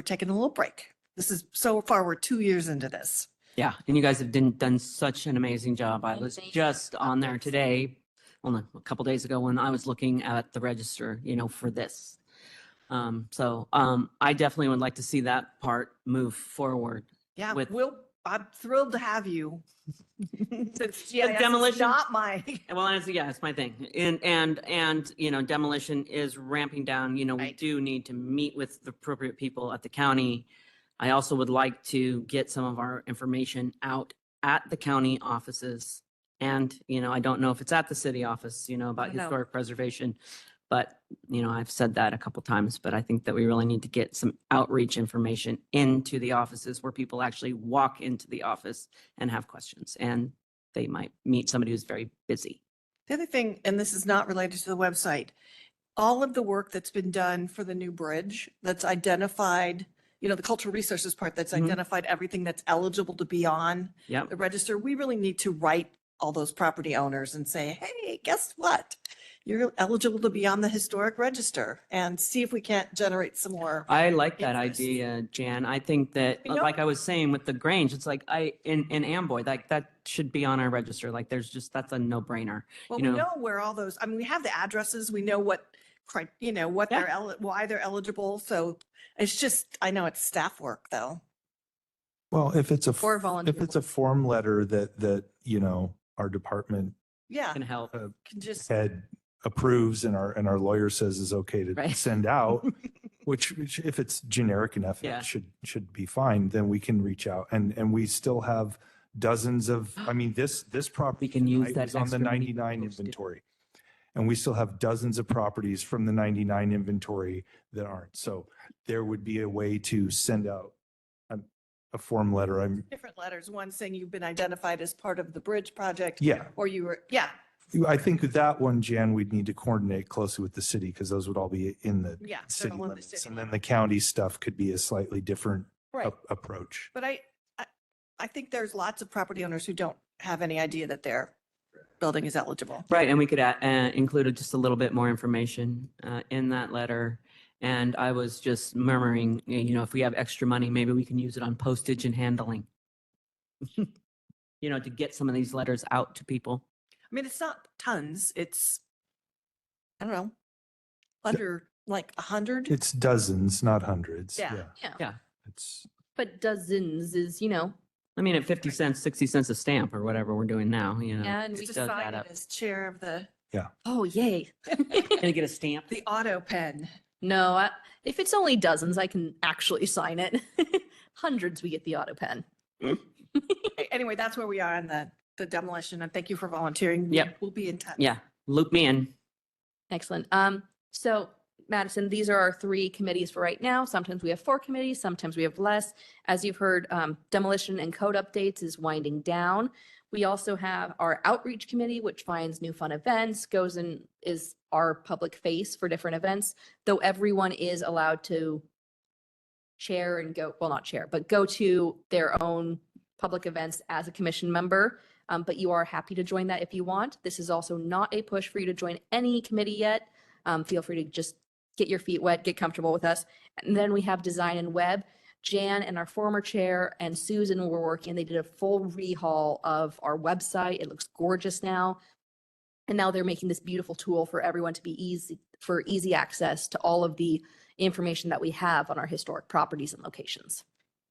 taking a little break. So far, we're 2 years into this. Yeah, and you guys have done such an amazing job. I was Amazing just on there today, a couple days ago when I was looking at the register, for this. I definitely would like to see that part move forward. Yeah, With- I'm thrilled to have you. Since GIS is demolition- not my, Well, it's my thing. And demolition is ramping down. We Right. do need to meet with the appropriate people at the county. I also would like to get some of our information out at the county offices. And, I don't know if it's at the city office, about No. historic preservation. But, I've said that a couple times, but I think that we really need to get some outreach information into the offices where people actually walk into the office and have questions. And they might meet somebody who's very busy. the other thing, and this is not related to the website, all of the work that's been done for the new bridge that's identified, the cultural resources part that's Mhm. identified everything that's eligible to be on Yep. the register, we really need to write all those property owners and say, hey, guess what? You're eligible to be on the historic register and see if we can't generate some more. I like that interest. idea, Jan. I think that, You know- like I was saying with the Grange, it's like in Amboy, like that should be on our register. Like that's a no brainer. Well, you we know- know where all those, we have the addresses, we know what, what Yeah. why they're eligible. So it's just, I know it's staff work though. Well, if it's Or volunteer if it's a form letter that our department Yeah, Can help. can just, head approves and our lawyer says is okay to Right. send out, which if it's generic enough, Yeah. it should be fine, then we can reach out. And we still have dozens of, this property We can use tonight that was on the extra money 99 posted. inventory. And we still have dozens of properties from the 99 inventory that aren't. So there would be a way to send out a form letter. Different letters, one saying you've been identified as part of the bridge project. Yeah. Or you were, yeah, I think with that one, Jan, we'd need to coordinate closely with the city because those would all be in the yeah. they're city all in the limits. city. And then the county stuff could be a slightly different Right. approach. But I think there's lots of property owners who don't have any idea that their building is eligible. Right, and we could include just a little bit more information in that letter. And I was just murmuring, if we have extra money, maybe we can use it on postage and handling. To get some of these letters out to people. I mean, it's not tons, it's, I don't know, under like 100. It's dozens, not hundreds. Yeah. Yeah. It's, But dozens is, I mean, at 50 cents, 60 cents a stamp or whatever we're doing now, yeah, and It's we, just does sign add it up. as chair of the oh, yay. Can I get a stamp? the auto pen. No, if it's only dozens, I can actually sign it. Hundreds, we get the auto pen. Anyway, that's where we are on the demolition, and thank you for volunteering. Yep. We'll be in touch. Yeah, loop me in. Excellent. So Madison, these are our 3 committees for right now. Sometimes we have 4 committees, sometimes we have less. As you've heard, demolition and code updates is winding down. We also have our outreach committee, which finds new fun events, goes and is our public face for different events, though everyone is allowed to chair and go, well, not chair, but go to their own public events as a commission member. But you are happy to join that if you want. This is also not a push for you to join any committee yet. Feel free to just get your feet wet, get comfortable with us. And then we have design and web. Jan and our former chair and Susan were working. They did a full rehaul of our website. It looks gorgeous now. And now they're making this beautiful tool for everyone to be easy access to all of the information that we have on our historic properties and locations.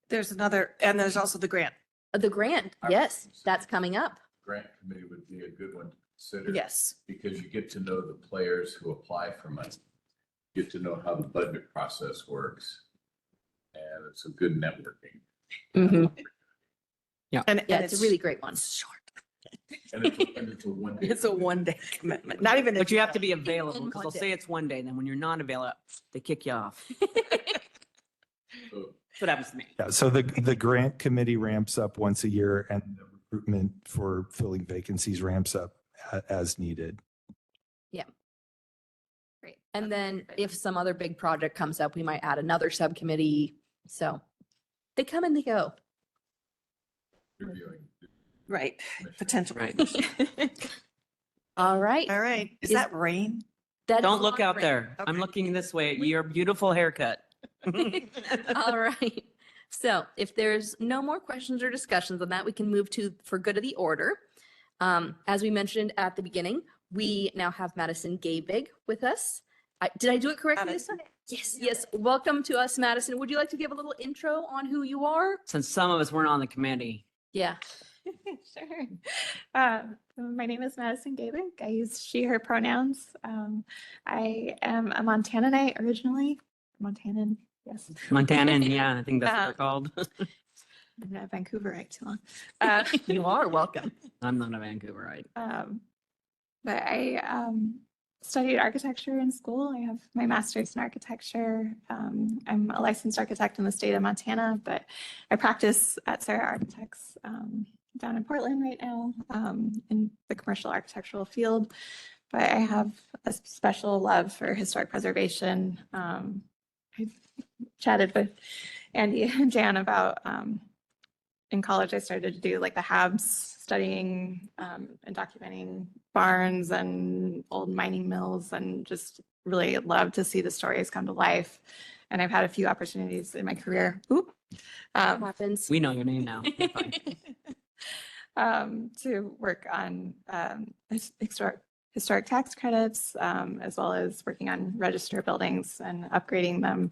There's another, and there's also the grant. The grant, yes, that's coming up. Grant committee would be a good one to consider. Yes. Because you get to know the players who apply for money. Get to know how the budget process works. And it's a good networking. Mhm. And Yeah, it's a really great one. short. And it's a one. It's a one-day commitment, not even. But you have to be available In because one they'll day. say it's one day, then when you're not available, they kick you off. So That's what happens to me. yeah, so the grant committee ramps up once a year and the recruitment for filling vacancies ramps up as needed. Great. And then if some other big project comes up, we might add another subcommittee. So they come and they go. reviewing. Right, potential. Right. All right. All right, is Is- that rain? That is Don't look not out great. there. I'm Okay. looking this way at your beautiful haircut. All right. So if there's no more questions or discussions on that, we can move to for good of the order. As we mentioned at the beginning, we now have Madison Gabig with us. Did I do it correctly this time? Yes, yes. Welcome to us, Madison. Would you like to give a little intro on who you are? Since some of us weren't on the committee. Yeah. Sure. My name is Madison Gabig. I use she, her pronouns. I am a Montanite originally. Montanan, yes. Montanan, yeah, I think that's what they're called. I've been at Vancouverite too long. You are welcome. I'm not a Vancouverite. But I studied architecture in school. I have my master's in architecture. I'm a licensed architect in the state of Montana, but I practice at Sarah Architects down in Portland right now in the commercial architectural field. But I have a special love for historic preservation. I've chatted with Andy and Jan about in college, I started to do like the HABs, studying and documenting barns and old mining mills, and just really love to see the stories come to life. And I've had a few opportunities in my career. Happens. We know your name now. You're fine. To work on historic tax credits, as well as working on register buildings and upgrading them,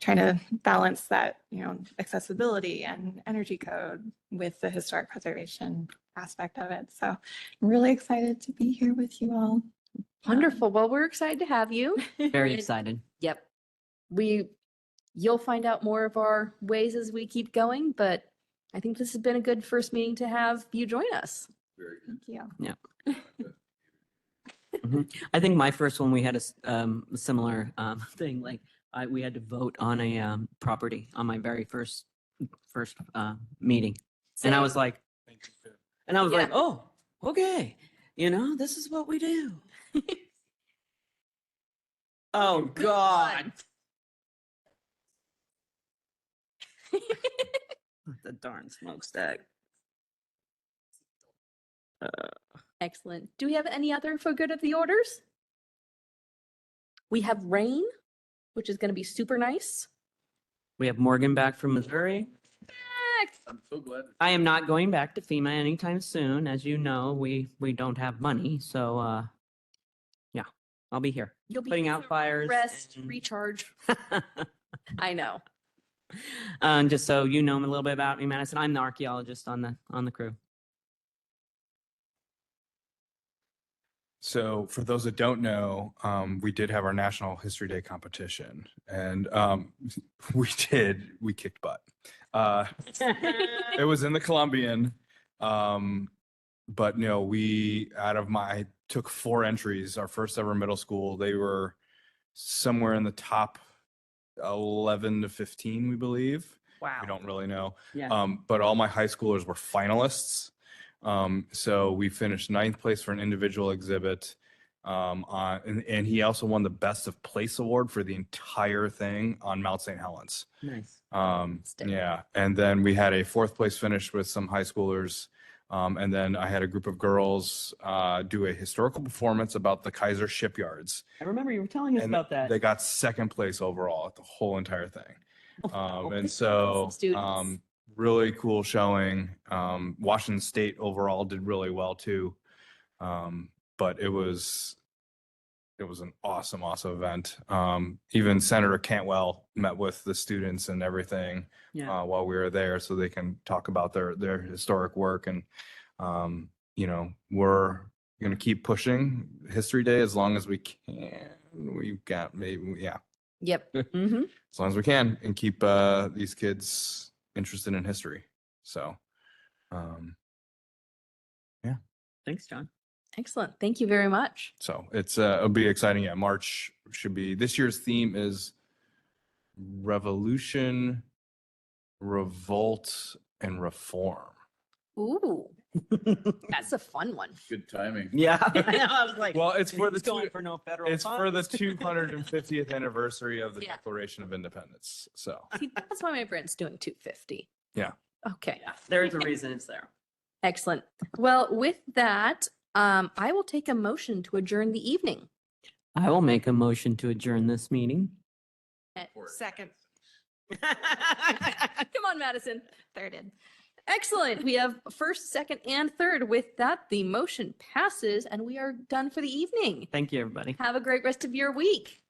trying to balance that, accessibility and energy code with the historic preservation aspect of it. So I'm really excited to be here with you all. Wonderful. Well, we're excited to have you. Very excited. Yep. You'll find out more of our ways as we keep going, but I think this has been a good first meeting to have you join us. Very good. Thank you. Yeah. I think my first one, we had a similar thing, like we had to vote on a property on my very first meeting. And I Same. was like, Yeah. oh, okay, this is what we do. Oh, God. The darn smokestack. Excellent. Do we have any other for good of the orders? We have rain, which is going to be super nice. We have Morgan back from Missouri. I'm so glad. I am not going back to FEMA anytime soon. As you know, we don't have money. So, yeah, I'll be here. You'll be Putting able out to fires. Rest, and- recharge. I know. And just so you know a little bit about me, Madison, I'm the archaeologist on the crew. So for those that don't know, we did have our National History Day competition, and we kicked butt. It was in the Columbian, but I took 4 entries, our first ever middle school. They were somewhere in the top 11 to 15, we believe. Wow. We don't really know. Yeah. But all my high schoolers were finalists. So we finished 9th place for an individual exhibit. And he also won the Best of Place award for the entire thing on Mount St. Helens. Nice. Yeah. And then we had a 4th place finish with some high schoolers. And then I had a group of girls do a historical performance about the Kaiser shipyards. I remember you were telling us And about that. they got 2nd place overall at the whole entire thing. Oh, And so, students. really cool showing. Washington State overall did really well too. But it was an awesome event. Even Senator Cantwell met with the students and everything Yeah. while we were there, so they can talk about their historic work. And we're going to keep pushing History Day as long as we can. We've got Yep. hmm as long as we can, and keep these kids interested in history. So, Thanks, John. Excellent. Thank you very much. it'll be exciting. Yeah, March should be. This year's theme is Revolution, Revolt, and Reform. Ooh, that's a fun one. Good timing. Yeah. I was like, Well, it's for the he's going two- for no federal It's for the funds. 250th anniversary of the Yeah. Declaration of Independence. So, See, that's why my brain's doing 250. Yeah. Okay. Yeah, there is a reason it's there. Excellent. Well, with that, I will take a motion to adjourn the evening. I will make a motion to adjourn this meeting. Second. Come on, Madison. Thirded. Excellent. We have first, second, and third. With that, the motion passes and we are done for the evening. Thank you, everybody. Have a great rest of your week.